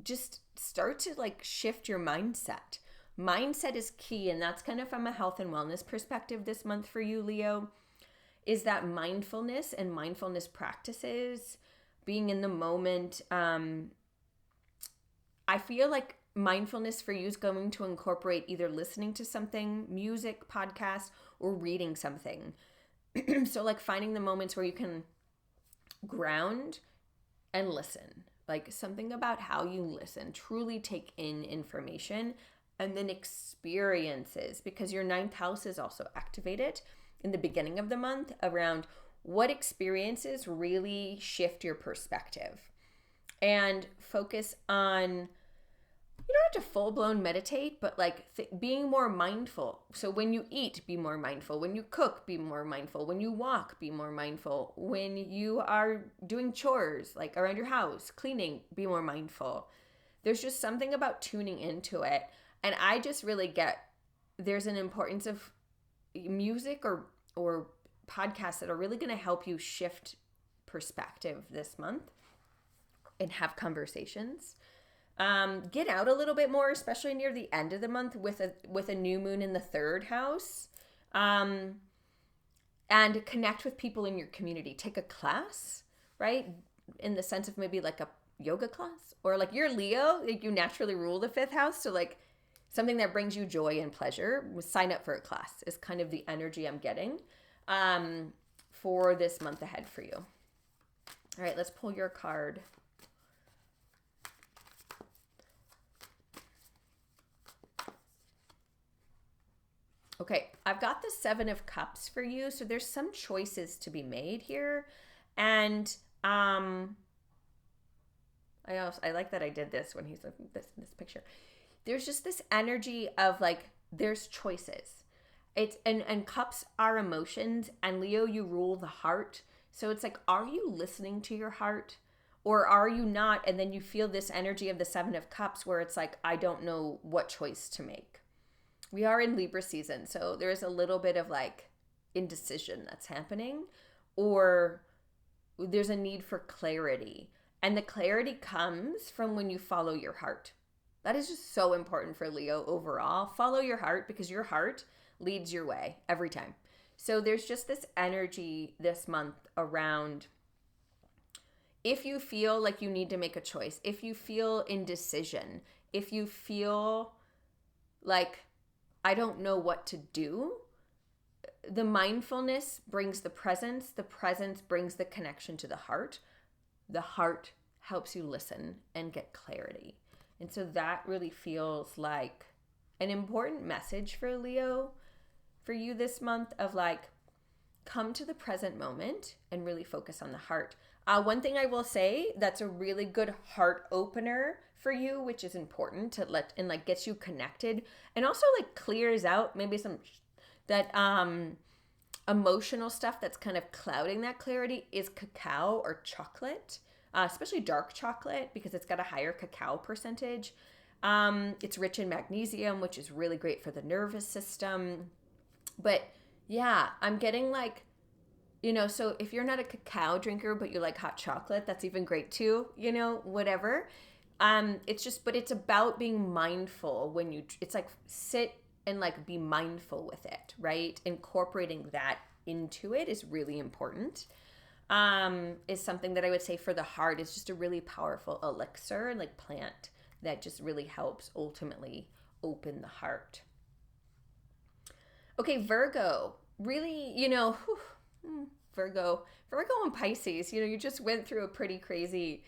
just start to like shift your mindset. Mindset is key, and that's kind of from a health and wellness perspective this month for you, Leo, is that mindfulness and mindfulness practices, being in the moment. I feel like mindfulness for you is going to incorporate either listening to something, music, podcast, or reading something. So like finding the moments where you can ground and listen. Like something about how you listen, truly take in information, and then experiences, because your ninth house is also activated in the beginning of the month around what experiences really shift your perspective. And focus on, you don't have to full-blown meditate, but like being more mindful. So when you eat, be more mindful. When you cook, be more mindful. When you walk, be more mindful. When you are doing chores, like around your house, cleaning, be more mindful. There's just something about tuning into it. And I just really get, there's an importance of music or podcasts that are really going to help you shift perspective this month and have conversations. Get out a little bit more, especially near the end of the month with a new moon in the third house. And connect with people in your community. Take a class, right? In the sense of maybe like a yoga class, or like you're Leo, like you naturally rule the fifth house. So like something that brings you joy and pleasure, sign up for a class is kind of the energy I'm getting for this month ahead for you. All right, let's pull your card. Okay, I've got the Seven of Cups for you. So there's some choices to be made here. And I like that I did this when he's looking at this picture. There's just this energy of like, there's choices. It's and cups are emotions, and Leo, you rule the heart. So it's like, are you listening to your heart or are you not? And then you feel this energy of the Seven of Cups where it's like, I don't know what choice to make. We are in Libra season, so there's a little bit of like indecision that's happening, or there's a need for clarity. And the clarity comes from when you follow your heart. That is just so important for Leo overall. Follow your heart, because your heart leads your way every time. So there's just this energy this month around, if you feel like you need to make a choice, if you feel indecision, if you feel like I don't know what to do, the mindfulness brings the presence brings the connection to the heart helps you listen and get clarity. And so that really feels like an important message for Leo, for you this month, of like, come to the present moment and really focus on the heart. One thing I will say that's a really good heart opener for you, which is important to let, and like gets you connected, and also like clears out maybe some that emotional stuff that's kind of clouding that clarity, is cacao or chocolate, especially dark chocolate, because it's got a higher cacao percentage. It's rich in magnesium, which is really great for the nervous system. But yeah, I'm getting like, so if you're not a cacao drinker, but you like hot chocolate, that's even great too, whatever. It's just, but it's about being mindful when it's like sit and like be mindful with it, right? Incorporating that into it is really important. Is something that I would say for the heart is just a really powerful elixir, like plant that just really helps ultimately open the heart. Okay, Virgo, really, Virgo and Pisces, you just went through a pretty crazy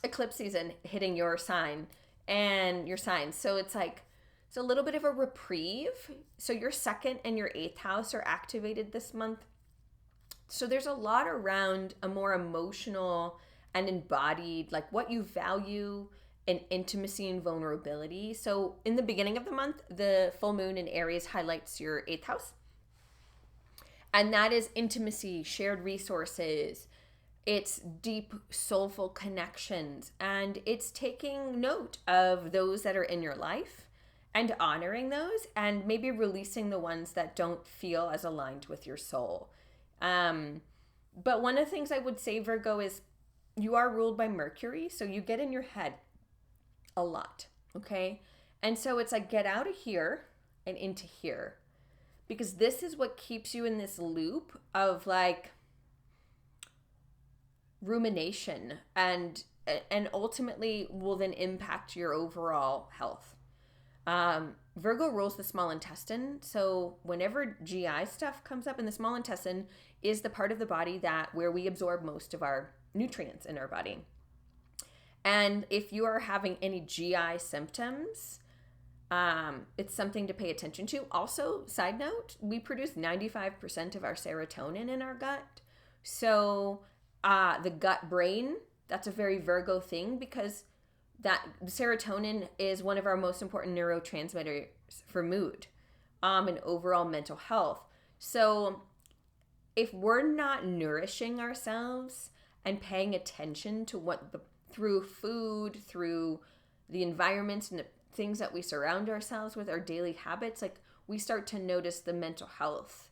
eclipse season hitting your sign and your signs. So it's like, it's a little bit of a reprieve. So your second and your eighth house are activated this month. So there's a lot around a more emotional and embodied, like what you value and intimacy and vulnerability. So in the beginning of the month, the full moon in Aries highlights your eighth house. And that is intimacy, shared resources. It's deep, soulful connections. And it's taking note of those that are in your life and honoring those, and maybe releasing the ones that don't feel as aligned with your soul. But one of the things I would say, Virgo, is you are ruled by Mercury, so you get in your head a lot, okay? And so it's like, get out of here and into here, because this is what keeps you in this loop of like rumination, and ultimately will then impact your overall health. Virgo rules the small intestine. So whenever GI stuff comes up, in the small intestine is the part of the body where we absorb most of our nutrients in our body. And if you are having any GI symptoms, it's something to pay attention to. Also, side note, we produce 95% of our serotonin in our gut. So the gut brain, that's a very Virgo thing, because that serotonin is one of our most important neurotransmitters for mood and overall mental health. So if we're not nourishing ourselves and paying attention to through food, through the environments and the things that we surround ourselves with, our daily habits, like we start to notice the mental health.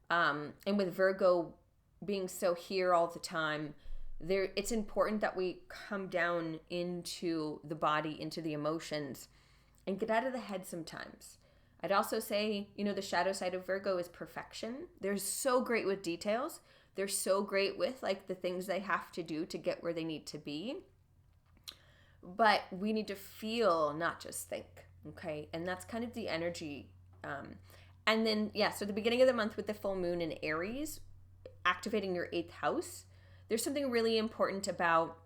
And with Virgo being so here all the time, it's important that we come down into the body, into the emotions, and get out of the head sometimes. I'd also say, the shadow side of Virgo is perfection. They're so great with details. They're so great with like the things they have to do to get where they need to be. But we need to feel, not just think, okay? And that's kind of the energy. And then, so the beginning of the month with the full moon in Aries, activating your 8th house, there's something really important about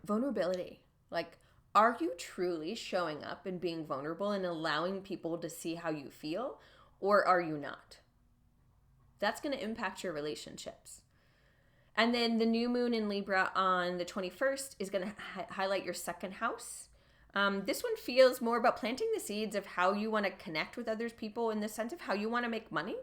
vulnerability. Like, are you truly showing up and being vulnerable and allowing people to see how you feel, or are you not? That's going to impact your relationships. And then the new moon in Libra on the 21st is going to highlight your 2nd house. This one feels more about planting the seeds of how you want to connect with other people, in the sense of how you want to make money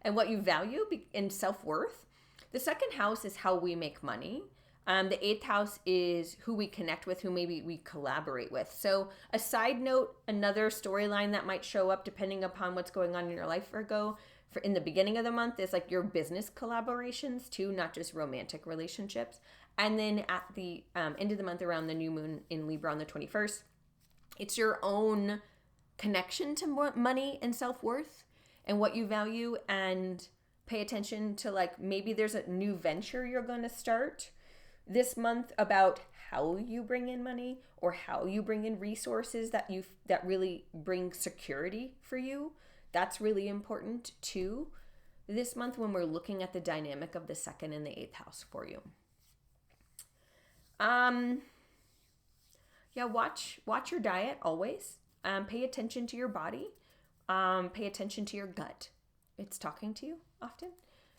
and what you value in self-worth. The 2nd house is how we make money. The 8th house is who we connect with, who maybe we collaborate with. So a side note, another storyline that might show up depending upon what's going on in your life, Virgo, in the beginning of the month is like your business collaborations too, not just romantic relationships. And then at the end of the month, around the new moon in Libra on the 21st, it's your own connection to money and self-worth and what you value, and pay attention to, like, maybe there's a new venture you're going to start this month about how you bring in money or how you bring in resources that really bring security for you. That's really important too this month when we're looking at the dynamic of the 2nd and the 8th house for you. Watch your diet always. Pay attention to your body. Pay attention to your gut. It's talking to you often,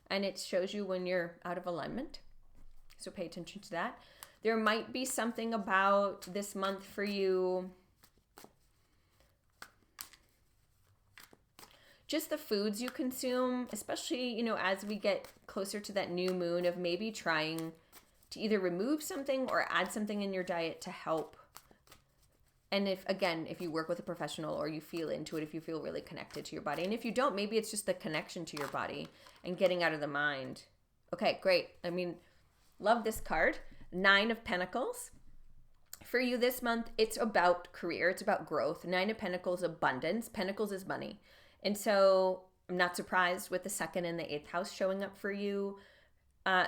and it shows you when you're out of alignment. So pay attention to that. There might be something about this month for you, just the foods you consume, especially, as we get closer to that new moon, of maybe trying to either remove something or add something in your diet to help. And if you work with a professional or you feel into it, if you feel really connected to your body. And if you don't, maybe it's just the connection to your body and getting out of the mind. Okay, great. Love this card. 9 of Pentacles. For you this month, it's about career. It's about growth. 9 of Pentacles, abundance. Pentacles is money. And so I'm not surprised with the 2nd and the 8th house showing up for you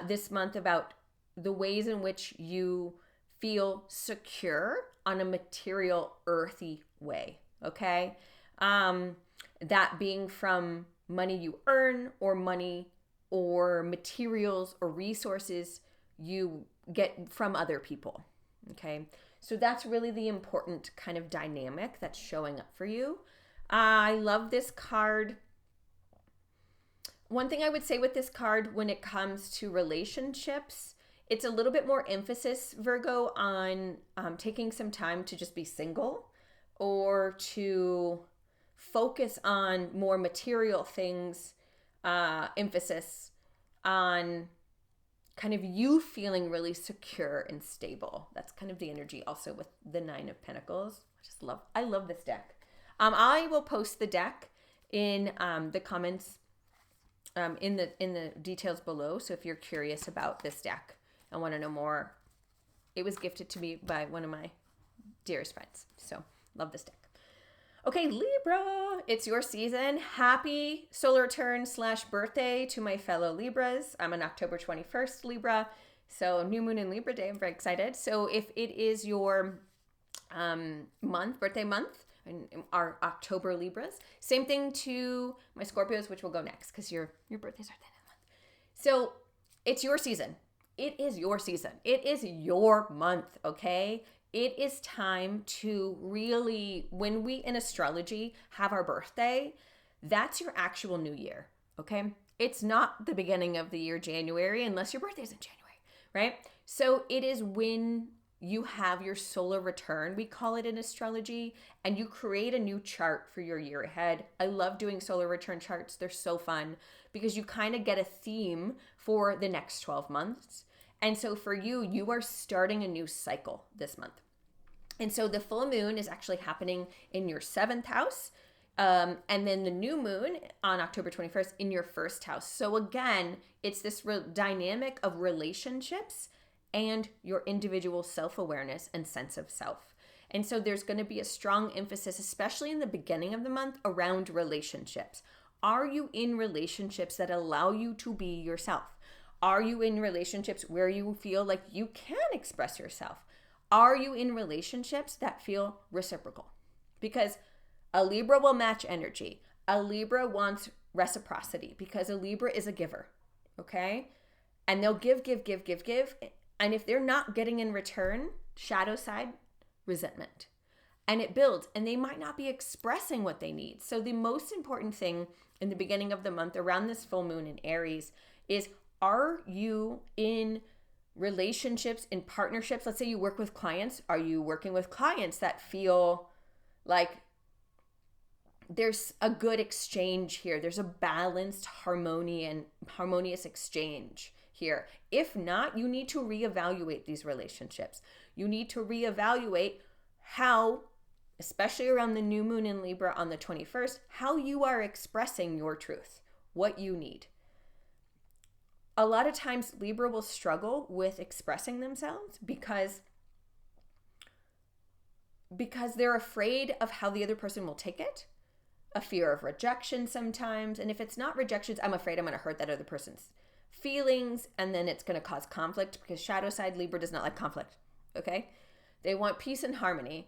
this month, about the ways in which you feel secure on a material, earthy way, okay? That being from money you earn, or money or materials or resources you get from other people, okay? So that's really the important kind of dynamic that's showing up for you. I love this card. One thing I would say with this card when it comes to relationships, it's a little bit more emphasis, Virgo, on taking some time to just be single, or to focus on more material things, emphasis on kind of you feeling really secure and stable. That's kind of the energy also with the 9 of Pentacles. I love this deck. I will post the deck in the comments, in the details below. So if you're curious about this deck and want to know more, it was gifted to me by one of my dearest friends. So love this deck. Okay, Libra, it's your season. Happy solar return / birthday to my fellow Libras. I'm an October 21st Libra, so new moon in Libra day. I'm very excited. So if it is your birthday month, and our October Libras, same thing to my Scorpios, which will go next because your birthdays are then in the month. So it's your season. it is your season. It is your month, okay? It is time to really, when we in astrology have our birthday, that's your actual new year, okay? It's not the beginning of the year, January, unless your birthday is in January, right? So it is when you have your solar return, we call it in astrology, and you create a new chart for your year ahead. I love doing solar return charts. They're so fun because you kind of get a theme for the next 12 months. And so for you, you are starting a new cycle this month. And so the full moon is actually happening in your 7th house. And then the new moon on October 21st in your 1st house. So again, it's this dynamic of relationships and your individual self-awareness and sense of self. And so there's going to be a strong emphasis, especially in the beginning of the month, around relationships. Are you in relationships that allow you to be yourself? Are you in relationships where you feel like you can express yourself? Are you in relationships that feel reciprocal? Because a Libra will match energy. A Libra wants reciprocity because a Libra is a giver, okay? And they'll give. And if they're not getting in return, shadow side, resentment. And it builds, and they might not be expressing what they need. So the most important thing in the beginning of the month around this full moon in Aries is, are you in relationships, in partnerships? Let's say you work with clients. Are you working with clients that feel like there's a good exchange here? There's a balanced harmonious exchange here. If not, you need to reevaluate these relationships. You need to reevaluate how, especially around the new moon in Libra on the 21st, how you are expressing your truth, what you need. A lot of times Libra will struggle with expressing themselves because they're afraid of how the other person will take it, a fear of rejection sometimes. And if it's not rejections, I'm afraid I'm going to hurt that other person's feelings, and then it's going to cause conflict because shadow side Libra does not like conflict, okay? They want peace and harmony.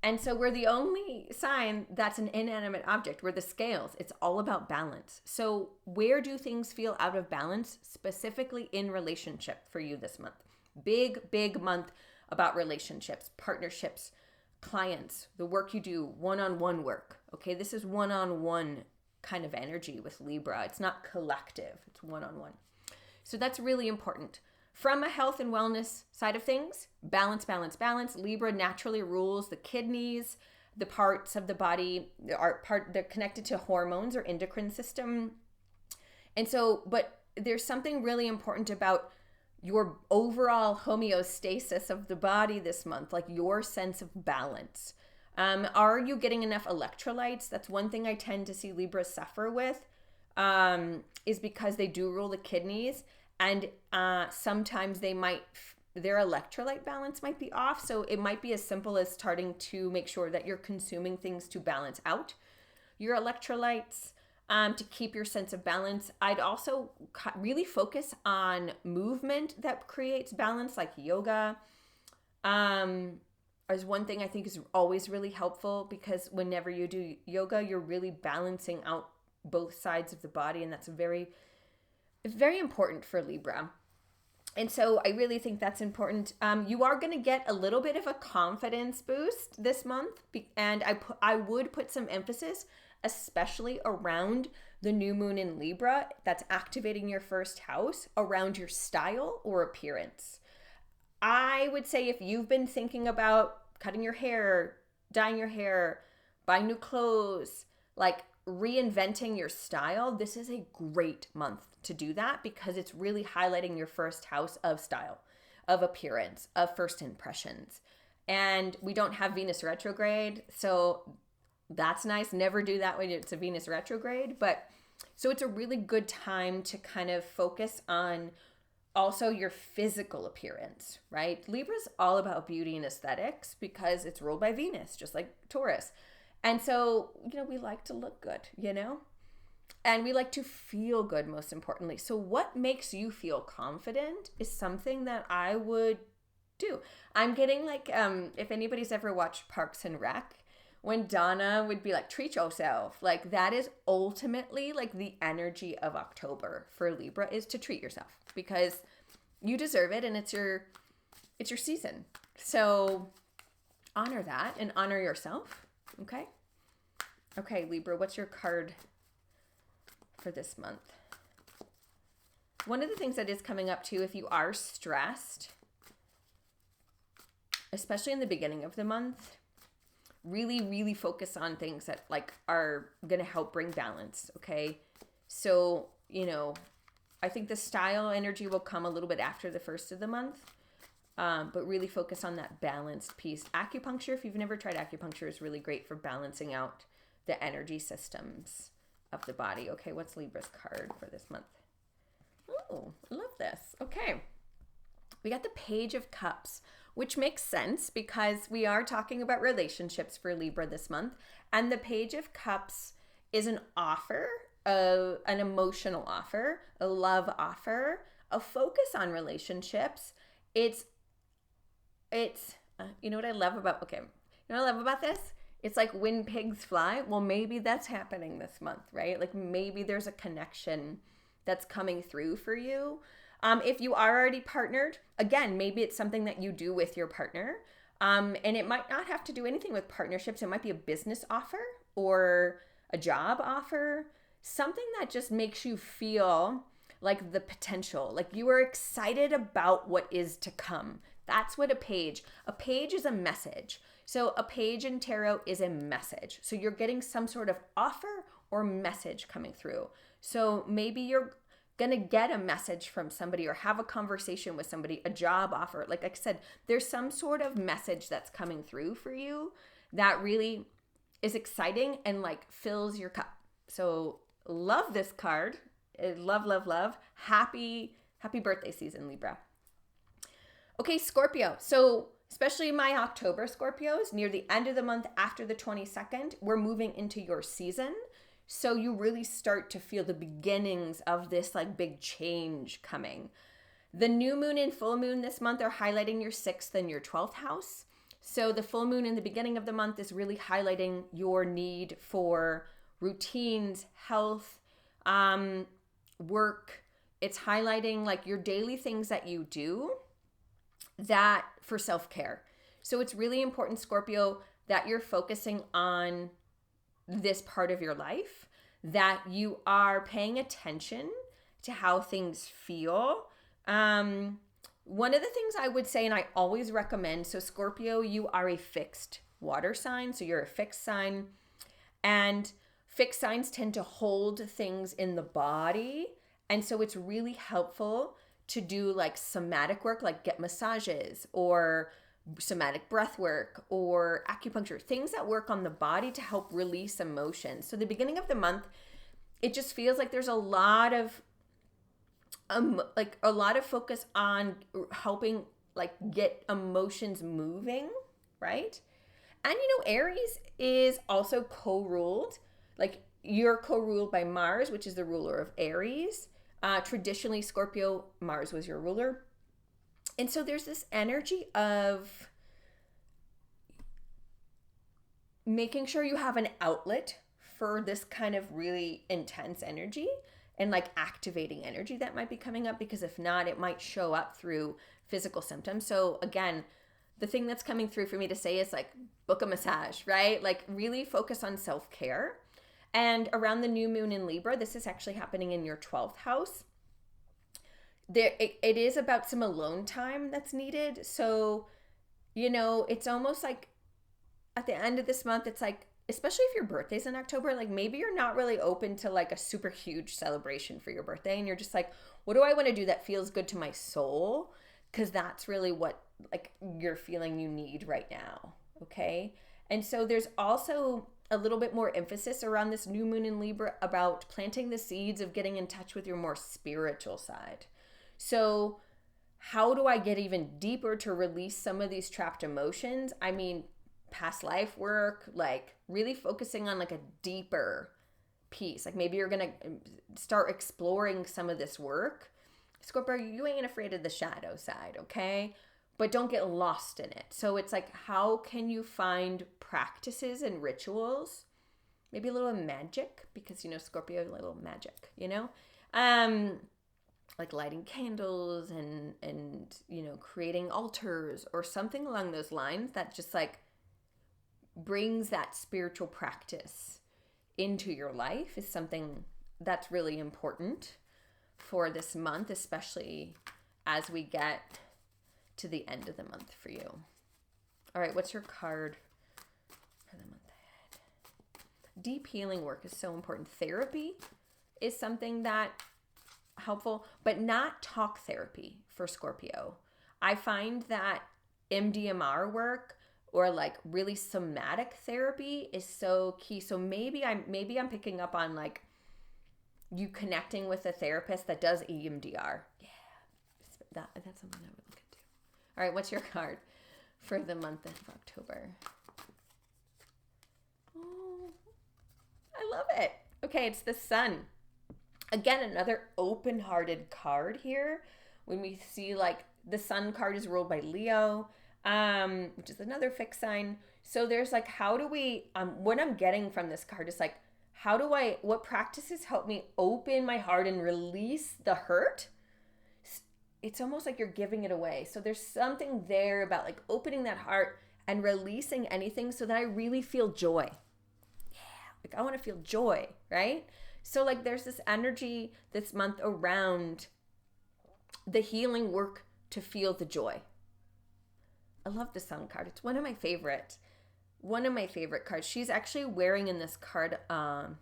And so we're the only sign that's an inanimate object. We're the scales. It's all about balance. So where do things feel out of balance, specifically in relationship for you this month? Big month about relationships, partnerships, clients, the work you do, one-on-one work, okay? This is one-on-one kind of energy with Libra. It's not collective, it's one-on-one. So that's really important. From a health and wellness side of things, balance. Libra naturally rules the kidneys, the parts of the body, they're connected to hormones or endocrine system. And so, but there's something really important about your overall homeostasis of the body this month, like your sense of balance. Are you getting enough electrolytes? That's one thing I tend to see Libra suffer with, is because they do rule the kidneys, and sometimes their electrolyte balance might be off. So it might be as simple as starting to make sure that you're consuming things to balance out your electrolytes, to keep your sense of balance. I'd also really focus on movement that creates balance, like yoga. Is one thing I think is always really helpful, because whenever you do yoga, you're really balancing out both sides of the body, and that's very important for Libra. And so I really think that's important. You are going to get a little bit of a confidence boost this month, and I would put some emphasis, especially around the new moon in Libra that's activating your 1st house, around your style or appearance. I would say if you've been thinking about cutting your hair, dyeing your hair, buying new clothes, like reinventing your style, this is a great month to do that, because it's really highlighting your 1st house of style, of appearance, of first impressions. And we don't have Venus retrograde, so that's nice. Never do that when it's a Venus retrograde. But so it's a really good time to kind of focus on also your physical appearance, right? Libra's all about beauty and aesthetics because it's ruled by Venus, just like Taurus. And so, we like to look good, and we like to feel good, most importantly. So what makes you feel confident is something that I would do. I'm getting like, if anybody's ever watched Parks and Rec, when Donna would be like, treat yourself, like that is ultimately like the energy of October for Libra, is to treat yourself, because You deserve it, and it's your season. So honor that and honor yourself. Okay? Okay, Libra, what's your card for this month? One of the things that is coming up too, if you are stressed, especially in the beginning of the month, really, really focus on things that like are going to help bring balance. Okay. So, I think the style energy will come a little bit after the first of the month. But really focus on that balanced piece. Acupuncture, if you've never tried acupuncture, is really great for balancing out the energy systems of the body. Okay, what's Libra's card for this month? Oh, I love this. Okay. We got the Page of Cups, which makes sense because we are talking about relationships for Libra this month. And the Page of Cups is an offer, an emotional offer, a love offer, a focus on relationships. It's you know what I love about this? It's like when pigs fly. Well, maybe that's happening this month, right? Like maybe there's a connection that's coming through for you. If you are already partnered, again, maybe it's something that you do with your partner. And it might not have to do anything with partnerships. It might be a business offer or a job offer, something that just makes you feel like the potential, like you are excited about what is to come. That's what a page is a message. So a page in tarot is a message. So you're getting some sort of offer or message coming through. So maybe you're going to get a message from somebody or have a conversation with somebody, a job offer. Like I said, there's some sort of message that's coming through for you that really is exciting and like fills your cup. So love this card. Love, love, love. Happy birthday season, Libra. Okay, Scorpio. So especially my October Scorpios, near the end of the month after the 22nd, we're moving into your season. So you really start to feel the beginnings of this like big change coming. The new moon and full moon this month are highlighting your 6th and your 12th house. So the full moon in the beginning of the month is really highlighting your need for routines, health, work. It's highlighting like your daily things that you do that for self-care. So it's really important, Scorpio, that you're focusing on this part of your life, that you are paying attention to how things feel. One of the things I would say, and I always recommend, so Scorpio, you are a fixed water sign. So you're a fixed sign, and fixed signs tend to hold things in the body. And so it's really helpful to do like somatic work, like get massages or somatic breath work or acupuncture, things that work on the body to help release emotions. So the beginning of the month, it just feels like there's a lot of focus on helping like get emotions moving, right? And Aries is also co-ruled, like you're co-ruled by Mars, which is the ruler of Aries. Traditionally, Scorpio, Mars was your ruler. And so there's this energy of making sure you have an outlet for this kind of really intense energy and like activating energy that might be coming up, because if not, it might show up through physical symptoms. So again, the thing that's coming through for me to say is like book a massage, right? Like really focus on self-care. And around the new moon in Libra, this is actually happening in your 12th house. It is about some alone time that's needed. So, it's almost like at the end of this month, it's like, especially if your birthday's in October, like maybe you're not really open to like a super huge celebration for your birthday. And you're just like, what do I want to do that feels good to my soul? Because that's really what like you're feeling you need right now. Okay. And so there's also a little bit more emphasis around this new moon in Libra about planting the seeds of getting in touch with your more spiritual side. So how do I get even deeper to release some of these trapped emotions? I mean, past life work, like really focusing on like a deeper piece. Like maybe you're going to start exploring some of this work. Scorpio, you ain't afraid of the shadow side, okay? But don't get lost in it. So it's like, how can you find practices and rituals? Maybe a little magic, because, Scorpio, a little magic, like lighting candles and creating altars or something along those lines that just like brings that spiritual practice into your life is something that's really important for this month, especially as we get to the end of the month for you. All right, what's your card for the month ahead? Deep healing work is so important. Therapy is something that helpful, but not talk therapy for Scorpio. I find that MDMR work or like really somatic therapy is so key. So maybe I'm picking up on like you connecting with a therapist that does EMDR. Yeah, that's something I would look into. All right, what's your card for the month of October? Oh, I love it. Okay, it's the Sun. Again, another open-hearted card here. When we see like the Sun card is ruled by Leo, which is another fixed sign. So there's like, how do we, what I'm getting from this card is like, what practices help me open my heart and release the hurt? It's almost like you're giving it away. So there's something there about like opening that heart and releasing anything so that I really feel joy. Yeah, like I want to feel joy, right? So like there's this energy this month around the healing work to feel the joy. I love the Sun card. It's one of my favorite cards. She's actually wearing in this card a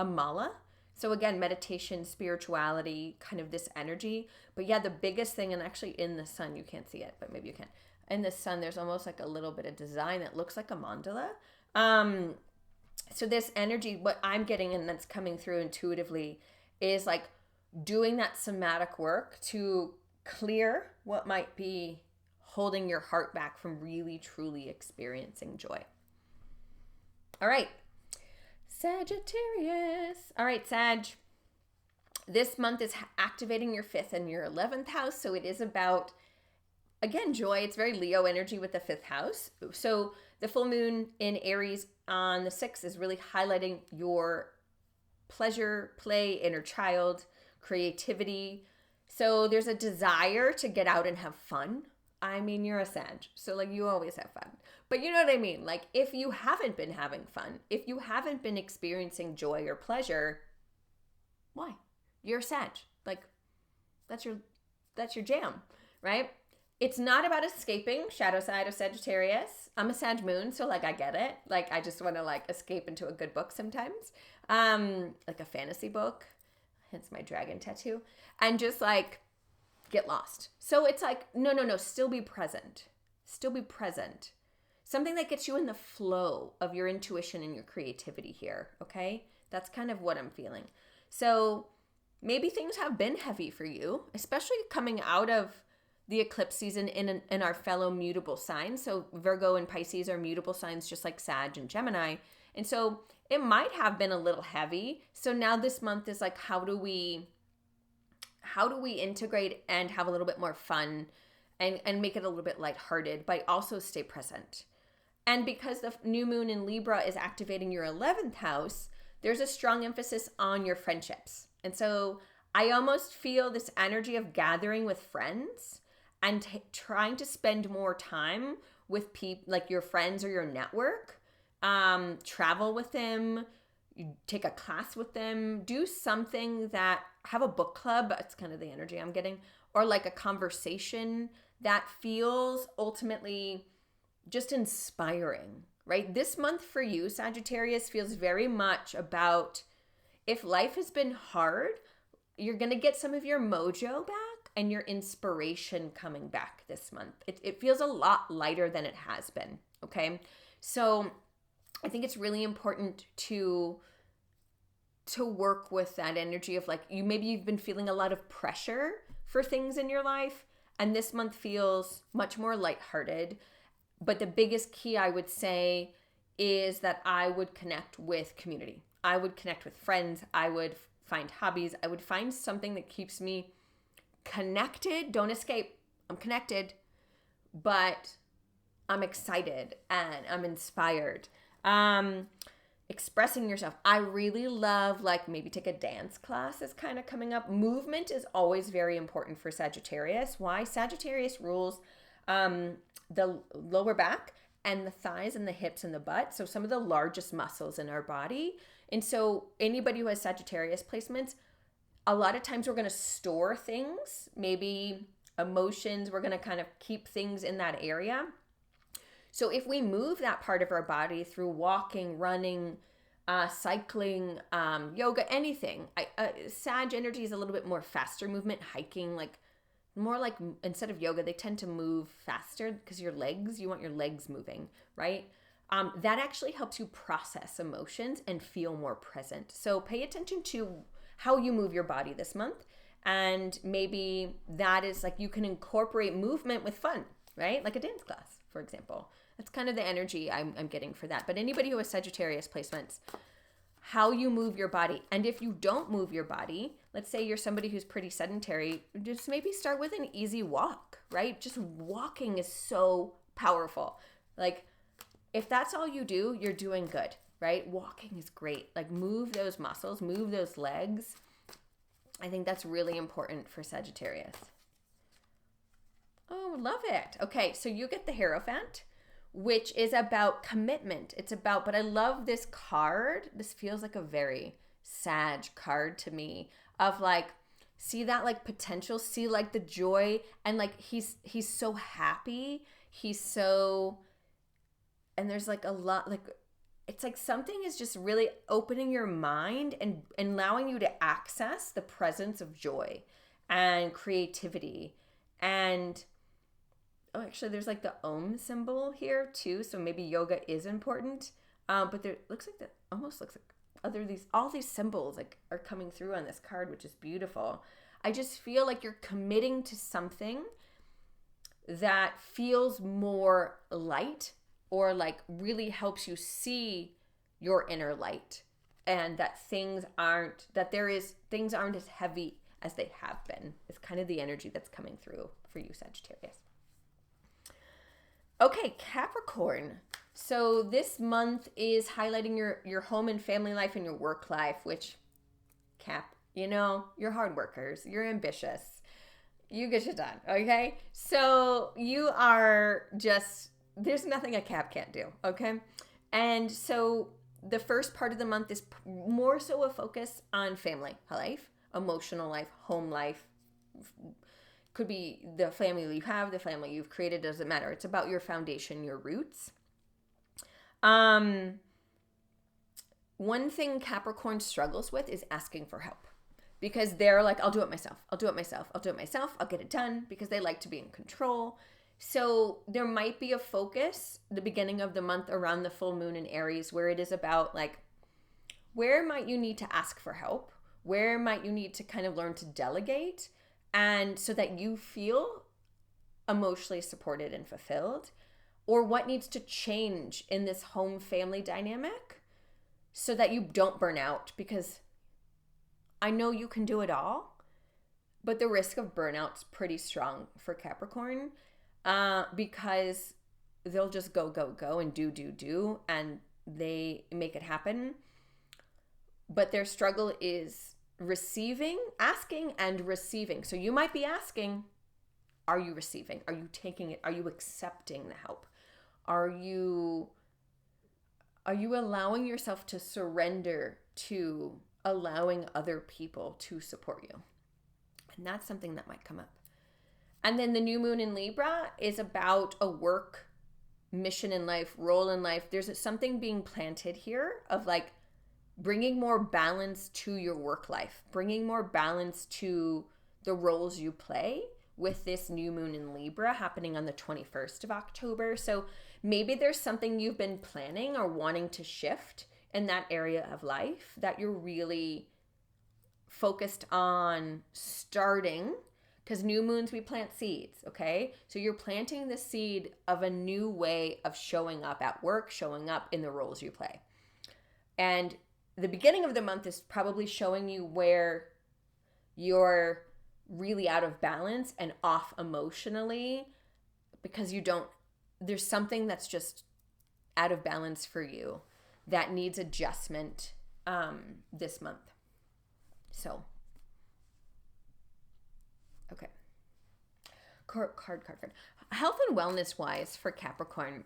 mala. So again, meditation, spirituality, kind of this energy. But yeah, the biggest thing, and actually in the Sun, you can't see it, but maybe you can. In the Sun, there's almost like a little bit of design that looks like a mandala. So this energy, what I'm getting and that's coming through intuitively is like doing that somatic work to clear what might be holding your heart back from really, truly experiencing joy. All right. Sagittarius. All right, Sag. This month is activating your 5th and your 11th house. So it is about, again, joy. It's very Leo energy with the 5th house. So the full moon in Aries on the 6th is really highlighting your pleasure, play, inner child, creativity. So there's a desire to get out and have fun. I mean, you're a Sag, so like you always have fun. But you know what I mean? Like if you haven't been having fun, if you haven't been experiencing joy or pleasure, why? You're a Sag. Like that's your jam, right? It's not about escaping, shadow side of Sagittarius. I'm a Sag moon, so like I get it. Like I just want to like escape into a good book sometimes. Like a fantasy book, hence my dragon tattoo. And just like get lost. So it's like, no, still be present. Still be present. Something that gets you in the flow of your intuition and your creativity here, okay? That's kind of what I'm feeling. So maybe things have been heavy for you, especially coming out of the eclipse season in our fellow mutable signs. So Virgo and Pisces are mutable signs just like Sag and Gemini. And so it might have been a little heavy. So now this month is like, how do we integrate and have a little bit more fun and make it a little bit lighthearted, but also stay present? And because the new moon in Libra is activating your 11th house, there's a strong emphasis on your friendships. And so I almost feel this energy of gathering with friends and trying to spend more time with people like your friends or your network, travel with them, take a class with them, do something that, have a book club, it's kind of the energy I'm getting, or like a conversation that feels ultimately just inspiring, right? This month for you, Sagittarius, feels very much about if life has been hard, you're going to get some of your mojo back and your inspiration coming back this month. It feels a lot lighter than it has been, okay? So I think it's really important to work with that energy of like, you've been feeling a lot of pressure for things in your life, and this month feels much more lighthearted. But the biggest key, I would say, is that I would connect with community. I would connect with friends. I would find hobbies. I would find something that keeps me connected. Don't escape. I'm connected, but I'm excited and I'm inspired. expressing yourself. I really love, like, maybe take a dance class is kind of coming up. Movement is always very important for Sagittarius. Why? Sagittarius rules the lower back and the thighs and the hips and the butt. So some of the largest muscles in our body. And so anybody who has Sagittarius placements, a lot of times we're going to store things, maybe emotions. We're going to kind of keep things in that area. So if we move that part of our body through walking, running, cycling, yoga, anything, Sag energy is a little bit more faster movement, hiking, like more like instead of yoga, they tend to move faster because you want your legs moving, right? That actually helps you process emotions and feel more present. So pay attention to how you move your body this month. And maybe that is like you can incorporate movement with fun, right? Like a dance class, for example. That's kind of the energy I'm getting for that. But anybody who has Sagittarius placements, how you move your body. And if you don't move your body, let's say you're somebody who's pretty sedentary, just maybe start with an easy walk, right? Just walking is so powerful. Like if that's all you do, you're doing good, right? Walking is great. Like move those muscles, move those legs. I think that's really important for Sagittarius. Oh, love it. Okay, so you get the Hierophant, which is about commitment. But I love this card. This feels like a very Sag card to me of like, see that like potential, see like the joy, and like he's so happy. And there's like a lot, like, it's like something is just really opening your mind and allowing you to access the presence of joy and creativity. And oh, actually, there's like the Om symbol here too. So maybe yoga is important. But there almost looks like all these symbols like are coming through on this card, which is beautiful. I just feel like you're committing to something that feels more light, or like really helps you see your inner light, and that things aren't as heavy as they have been. It's kind of the energy that's coming through for you, Sagittarius. Okay, Capricorn. So this month is highlighting your home and family life and your work life, which Cap, you're hard workers, you're ambitious, you get shit done, okay? So you are just, there's nothing a Cap can't do, okay? And so the first part of the month is more so a focus on family life, emotional life, home life. Could be the family you have, the family you've created, doesn't matter. It's about your foundation, your roots. One thing Capricorn struggles with is asking for help, because they're like, I'll do it myself. I'll get it done, because they like to be in control. So there might be a focus the beginning of the month around the full moon in Aries, where it is about like, where might you need to ask for help? Where might you need to kind of learn to delegate? And so that you feel emotionally supported and fulfilled, or what needs to change in this home family dynamic so that you don't burn out, because I know you can do it all, but the risk of burnout's pretty strong for Capricorn. Because they'll just go and do, and they make it happen. But their struggle is asking and receiving. So you might be asking, are you receiving? Are you taking it? Are you accepting the help? Are you allowing yourself to surrender to allowing other people to support you? And that's something that might come up. And then the new moon in Libra is about a work mission in life, role in life. There's something being planted here of like bringing more balance to your work life, bringing more balance to the roles you play with this new moon in Libra happening on the 21st of October. So maybe there's something you've been planning or wanting to shift in that area of life that you're really focused on starting. Because new moons, we plant seeds, okay? So you're planting the seed of a new way of showing up at work, showing up in the roles you play. And the beginning of the month is probably showing you where you're really out of balance and off emotionally, because there's something that's just out of balance for you that needs adjustment this month. So, okay. Card. Health and wellness wise for Capricorn.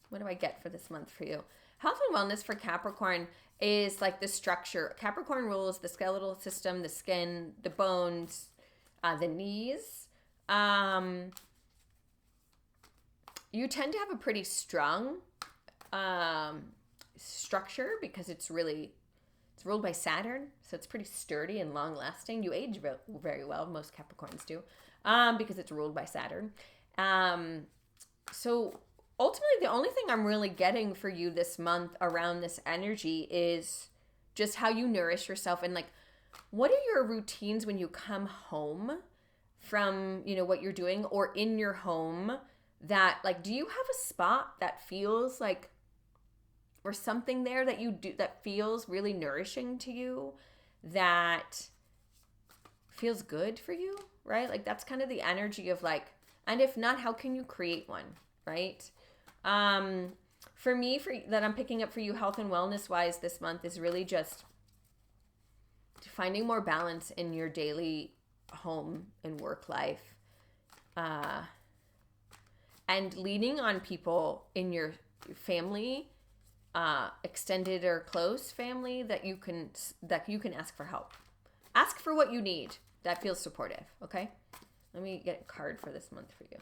What do I get for this month for you? Health and wellness for Capricorn is like the structure. Capricorn rules the skeletal system, the skin, the bones, the knees. You tend to have a pretty strong structure because it's ruled by Saturn, so it's pretty sturdy and long lasting. You age very well, most Capricorns do, because it's ruled by Saturn. So ultimately, the only thing I'm really getting for you this month around this energy is just how you nourish yourself, and like, what are your routines when you come home from, what you're doing, or in your home, that like, do you have a spot that feels like, or something there that you do that feels really nourishing to you, that feels good for you, right? Like, that's kind of the energy of like, and if not, how can you create one, right? For me, that I'm picking up for you health and wellness wise this month is really just finding more balance in your daily home and work life, and leaning on people in your family, extended or close family, that you can ask for help. Ask for what you need. That feels supportive. Okay, let me get a card for this month for you.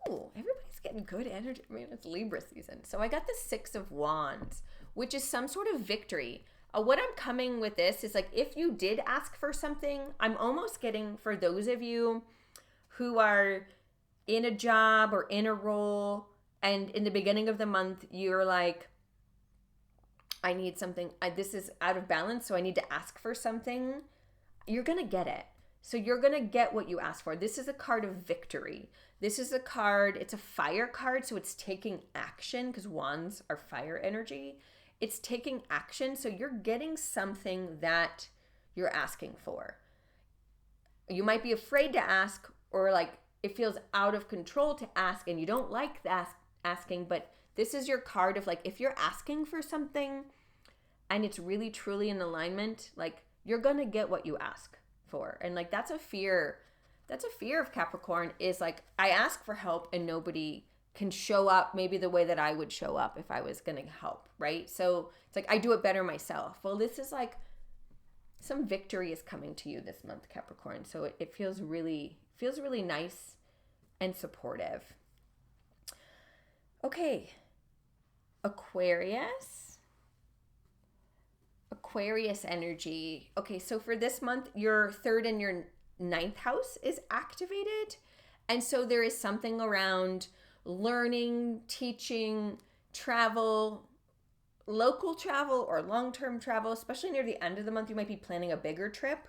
Ooh, everybody's getting good energy. Man, it's Libra season. So I got the 6 of Wands, which is some sort of victory. What I'm coming with this is like, if you did ask for something, I'm almost getting, for those of you who are in a job or in a role, and in the beginning of the month, you're like, I need something. This is out of balance, so I need to ask for something. You're going to get it. So you're going to get what you asked for. This is a card of victory. This is a card, it's a fire card, so it's taking action, because wands are fire energy. It's taking action, so you're getting something that you're asking for. You might be afraid to ask, or like it feels out of control to ask, and you don't like asking, but this is your card of like, if you're asking for something and it's really truly in alignment, like, you're going to get what you ask for. And like, that's a fear of Capricorn, is like, I ask for help and nobody can show up maybe the way that I would show up if I was going to help, right? So it's like, I do it better myself. Well, this is like, some victory is coming to you this month, Capricorn. So it feels really nice and supportive. Okay, Aquarius energy. Okay, so for this month, your 3rd and your 9th house is activated. And so there is something around learning, teaching, travel, local travel or long-term travel, especially near the end of the month. You might be planning a bigger trip.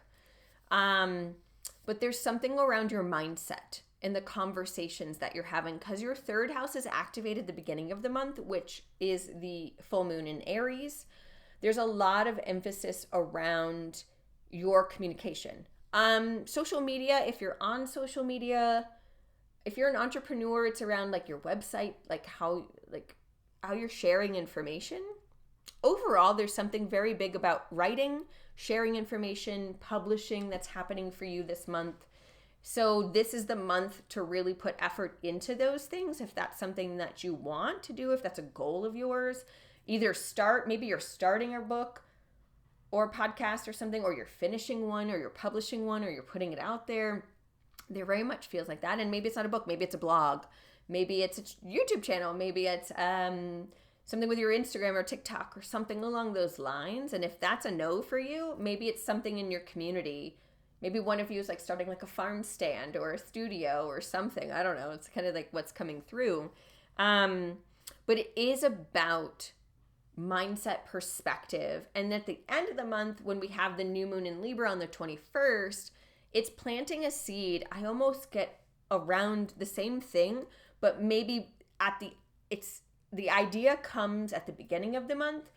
But there's something around your mindset and the conversations that you're having, because your 3rd house is activated at the beginning of the month, which is the full moon in Aries. There's a lot of emphasis around your communication. Social media, if you're on social media, if you're an entrepreneur, it's around like your website, like how you're sharing information. Overall, there's something very big about writing, sharing information, publishing that's happening for you this month. So this is the month to really put effort into those things. If that's something that you want to do, if that's a goal of yours, maybe you're starting a book or a podcast or something, or you're finishing one, or you're publishing one, or you're putting it out there. There very much feels like that. And maybe it's not a book, maybe it's a blog, maybe it's a YouTube channel, maybe it's something with your Instagram or TikTok or something along those lines. And if that's a no for you, maybe it's something in your community. Maybe one of you is like starting like a farm stand or a studio or something. I don't know. It's kind of like what's coming through. But it is about mindset, perspective. And at the end of the month, when we have the new moon in Libra on the 21st, it's planting a seed. I almost get around the same thing, but maybe the idea comes at the beginning of the month,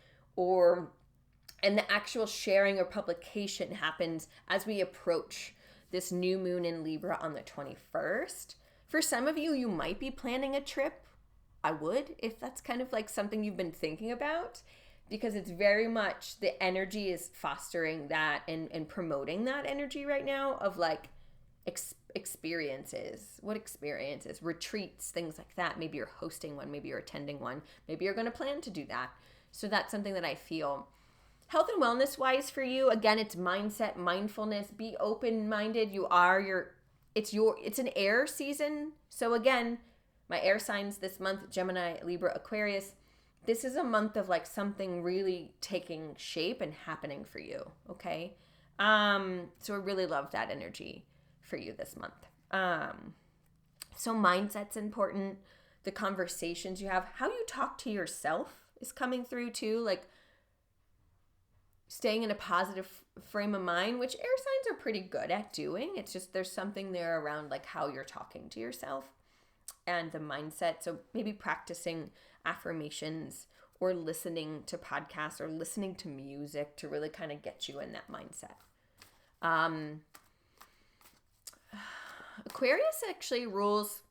and the actual sharing or publication happens as we approach this new moon in Libra on the 21st. For some of you, you might be planning a trip. I would, if that's kind of like something you've been thinking about, because it's very much the energy is fostering that and promoting that energy right now of like experiences. What experiences? Retreats, things like that. Maybe you're hosting one, maybe you're attending one, maybe you're going to plan to do that. So that's something that I feel. Health and wellness wise for you, again, it's mindset, mindfulness, be open-minded. It's an air season. So again, my air signs this month, Gemini, Libra, Aquarius. This is a month of like something really taking shape and happening for you, okay? So I really love that energy for you this month. So mindset's important. The conversations you have, how you talk to yourself is coming through too, like staying in a positive frame of mind, which air signs are pretty good at doing. It's just there's something there around like how you're talking to yourself and the mindset. So maybe practicing affirmations or listening to podcasts or listening to music to really kind of get you in that mindset. Aquarius actually rules,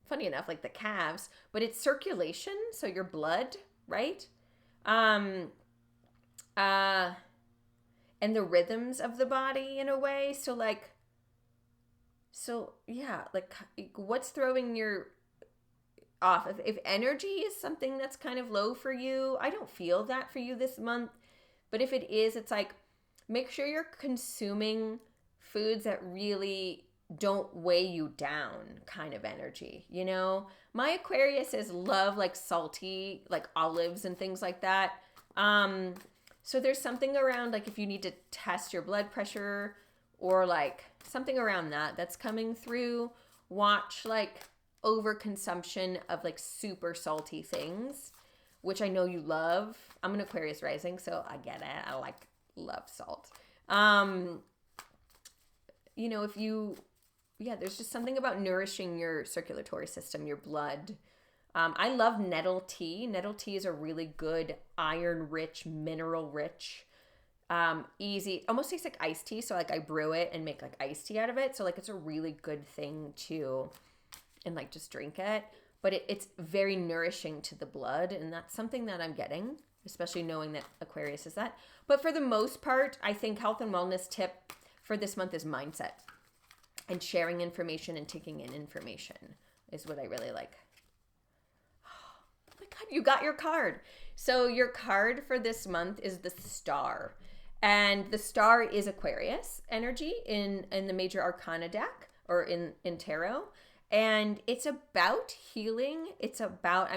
funny enough, like the calves, but it's circulation, so your blood, right? And the rhythms of the body in a way. So what's throwing your off? If energy is something that's kind of low for you, I don't feel that for you this month. But if it is, it's like, make sure you're consuming foods that really don't weigh you down kind of energy, you know? My Aquarius is love like salty, like olives and things like that. So there's something around like if you need to test your blood pressure or like something around that that's coming through. Watch like overconsumption of like super salty things, which I know you love. I'm an Aquarius rising, so I get it. I love salt. You know, there's just something about nourishing your circulatory system, your blood. I love nettle tea. Nettle tea is a really good iron-rich, mineral-rich, easy, almost tastes like iced tea. So like I brew it and make like iced tea out of it. So like it's a really good thing to, and like just drink it. But it's very nourishing to the blood. And that's something that I'm getting, especially knowing that Aquarius is that. But for the most part, I think health and wellness tip for this month is mindset. And sharing information and taking in information is what I really like. Oh my God, you got your card. So your card for this month is the Star. And the Star is Aquarius energy in the Major Arcana deck or in Tarot. And it's about healing. It's about,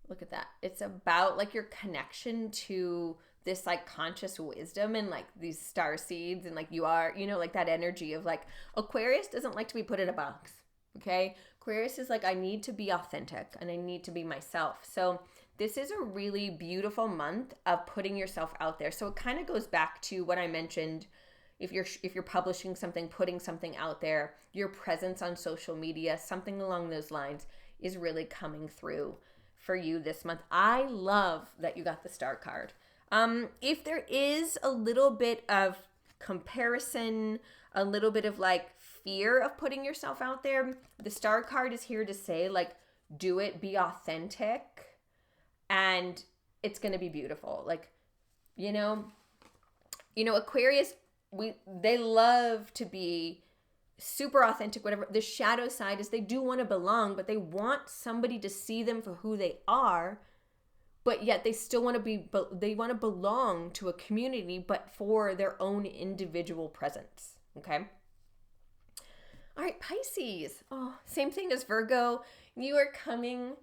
look at that. It's about like your connection to this like conscious wisdom and like these star seeds and like you are, like that energy of like Aquarius doesn't like to be put in a box. Okay. Aquarius is like, I need to be authentic and I need to be myself. So this is a really beautiful month of putting yourself out there. So it kind of goes back to what I mentioned. If you're publishing something, putting something out there, your presence on social media, something along those lines is really coming through for you this month. I love that you got the Star card. If there is a little bit of comparison, a little bit of like fear of putting yourself out there, the Star card is here to say like, do it, be authentic, and it's going to be beautiful. Like, Aquarius, they love to be super authentic, whatever. The shadow side is they do want to belong, but they want somebody to see them for who they are. But yet they still want to belong to a community, but for their own individual presence. Okay. All right, Pisces. Oh, same thing as Virgo. You are coming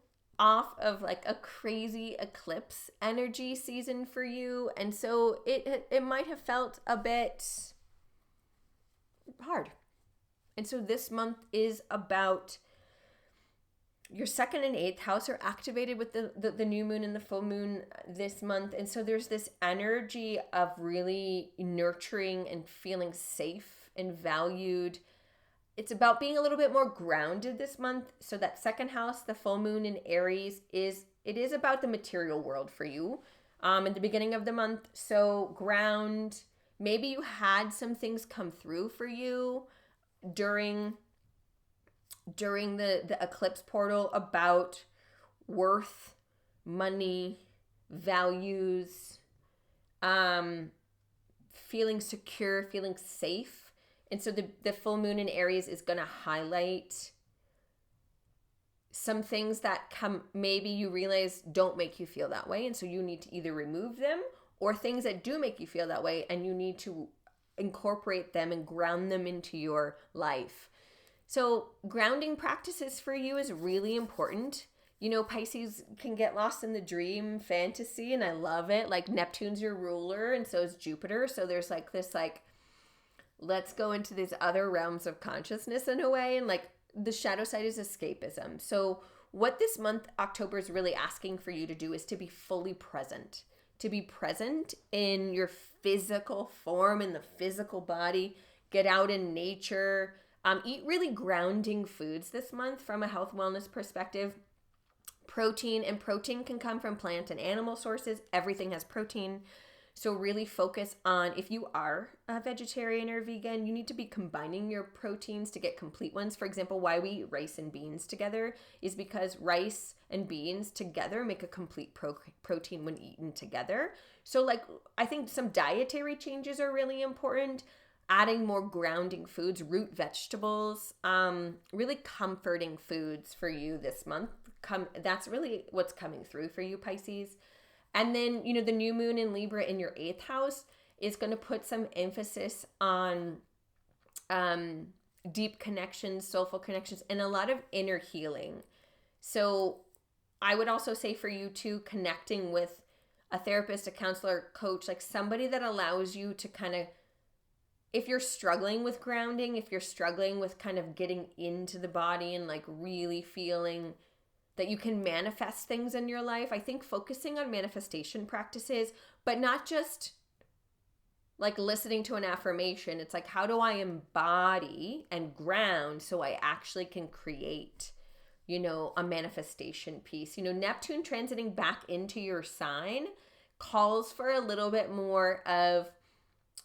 off of like a crazy eclipse energy season for you. And so it might have felt a bit hard. And so this month is about your second and eighth house are activated with the new moon and the full moon this month. And so there's this energy of really nurturing and feeling safe and valued. It's about being a little bit more grounded this month. So that second house, the full moon in Aries, is about the material world for you at the beginning of the month. So ground, maybe you had some things come through for you during during the eclipse portal about worth, money, values, feeling secure, feeling safe. And so the full moon in Aries is going to highlight some things that maybe you realize don't make you feel that way. And so you need to either remove them, or things that do make you feel that way and you need to incorporate them and ground them into your life. So grounding practices for you is really important. You know, Pisces can get lost in the dream fantasy, and I love it. Like, Neptune's your ruler, and so is Jupiter. So there's like this, like, let's go into these other realms of consciousness in a way. And like, the shadow side is escapism. So what this month, October, is really asking for you to do is to be fully present. To be present in your physical form, in the physical body. Get out in nature. Eat really grounding foods this month from a health wellness perspective. Protein can come from plant and animal sources. Everything has protein. So really focus on, if you are a vegetarian or vegan, you need to be combining your proteins to get complete ones. For example, why we eat rice and beans together is because rice and beans together make a complete protein when eaten together. So like, I think some dietary changes are really important. Adding more grounding foods, root vegetables, really comforting foods for you this month. That's really what's coming through for you, Pisces. And then, you know, the new moon in Libra in your 8th house is going to put some emphasis on deep connections, soulful connections, and a lot of inner healing. So I would also say for you too, connecting with a therapist, a counselor, coach, like somebody that allows you to kind of, if you're struggling with grounding, if you're struggling with kind of getting into the body and like really feeling that you can manifest things in your life, I think focusing on manifestation practices, but not just like listening to an affirmation. It's like, how do I embody and ground so I actually can create, you know, a manifestation piece? You know, Neptune transiting back into your sign calls for a little bit more of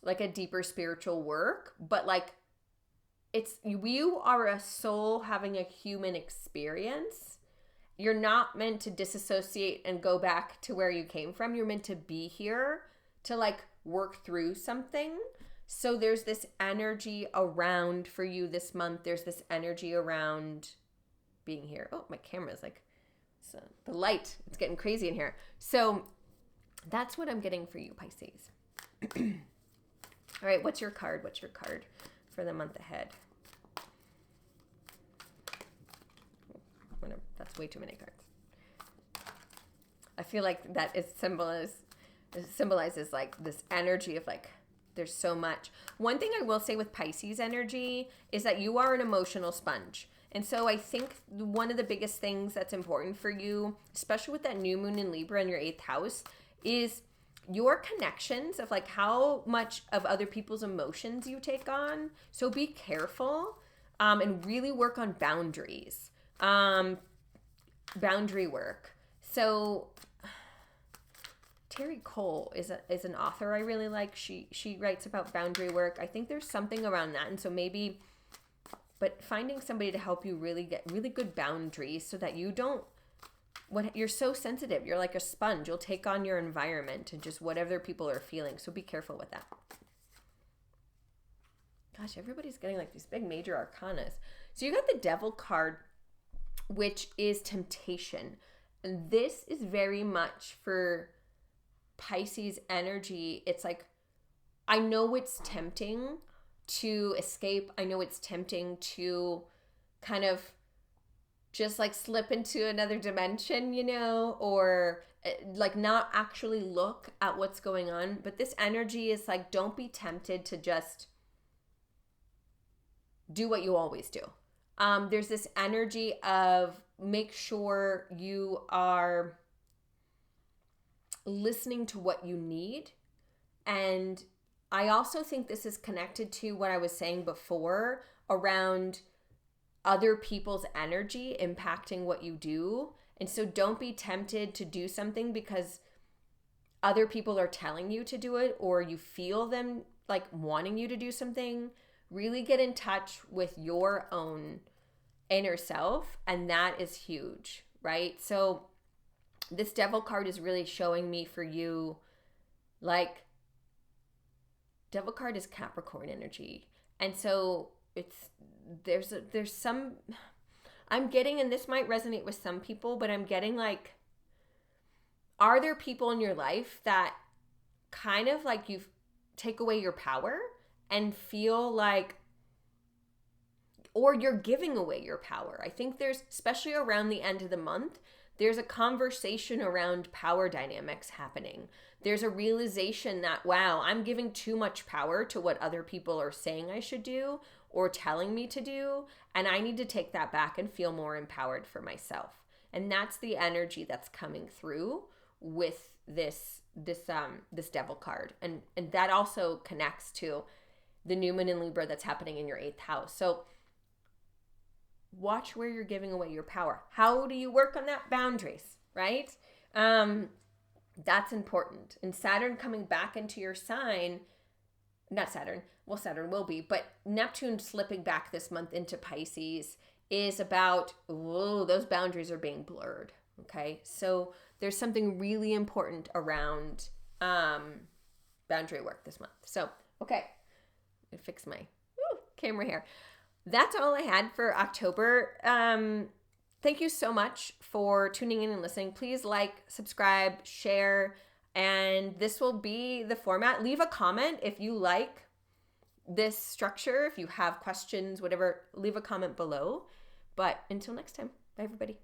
like a deeper spiritual work, but like you are a soul having a human experience. You're not meant to disassociate and go back to where you came from. You're meant to be here to like work through something. So there's this energy around for you this month. There's this energy around being here. Oh, my camera's like, so the light, it's getting crazy in here. So that's what I'm getting for you, Pisces. All right, what's your card? What's your card for the month ahead? That's way too many cards. I feel like that is symbolizes like this energy of like, there's so much. One thing I will say with Pisces energy is that you are an emotional sponge. And so I think one of the biggest things that's important for you, especially with that new moon in Libra in your 8th house, is your connections of like how much of other people's emotions you take on. So be careful and really work on boundaries. Boundary work. So Terry Cole is an author I really like. She writes about boundary work. I think there's something around that. And so maybe, but finding somebody to help you really get really good boundaries so that you don't, you're so sensitive. You're like a sponge. You'll take on your environment and just whatever people are feeling. So be careful with that. Gosh, everybody's getting like these big major arcanas. So you got the Devil card, which is temptation. And this is very much for Pisces energy. It's like, I know it's tempting to escape. I know it's tempting to kind of just like slip into another dimension, you know, or like not actually look at what's going on. But this energy is like, don't be tempted to just do what you always do. There's this energy of make sure you are listening to what you need. And I also think this is connected to what I was saying before around other people's energy impacting what you do. And so don't be tempted to do something because other people are telling you to do it or you feel them like wanting you to do something. Really get in touch with your own inner self, and that is huge, right? So this devil card is really showing me for you, like, devil card is Capricorn energy. And so there's some, I'm getting, and this might resonate with some people, but I'm getting like, are there people in your life that kind of like you take away your power and feel like, or you're giving away your power? I think there's, especially around the end of the month, there's a conversation around power dynamics happening. There's a realization that, wow, I'm giving too much power to what other people are saying I should do or telling me to do, and I need to take that back and feel more empowered for myself. And that's the energy that's coming through with this devil card. And that also connects to the new moon in Libra that's happening in your 8th house. So watch where you're giving away your power. How do you work on that? Boundaries, right? That's important. And Saturn coming back into your sign, not Saturn, well, Saturn will be, but Neptune slipping back this month into Pisces is about, whoa, those boundaries are being blurred. Okay. So there's something really important around boundary work this month. So, okay. I'm gonna fix my camera here. That's all I had for October. Thank you so much for tuning in and listening. Please like, subscribe, share, and this will be the format. Leave a comment if you like this structure. If you have questions, whatever, leave a comment below. But until next time, bye everybody.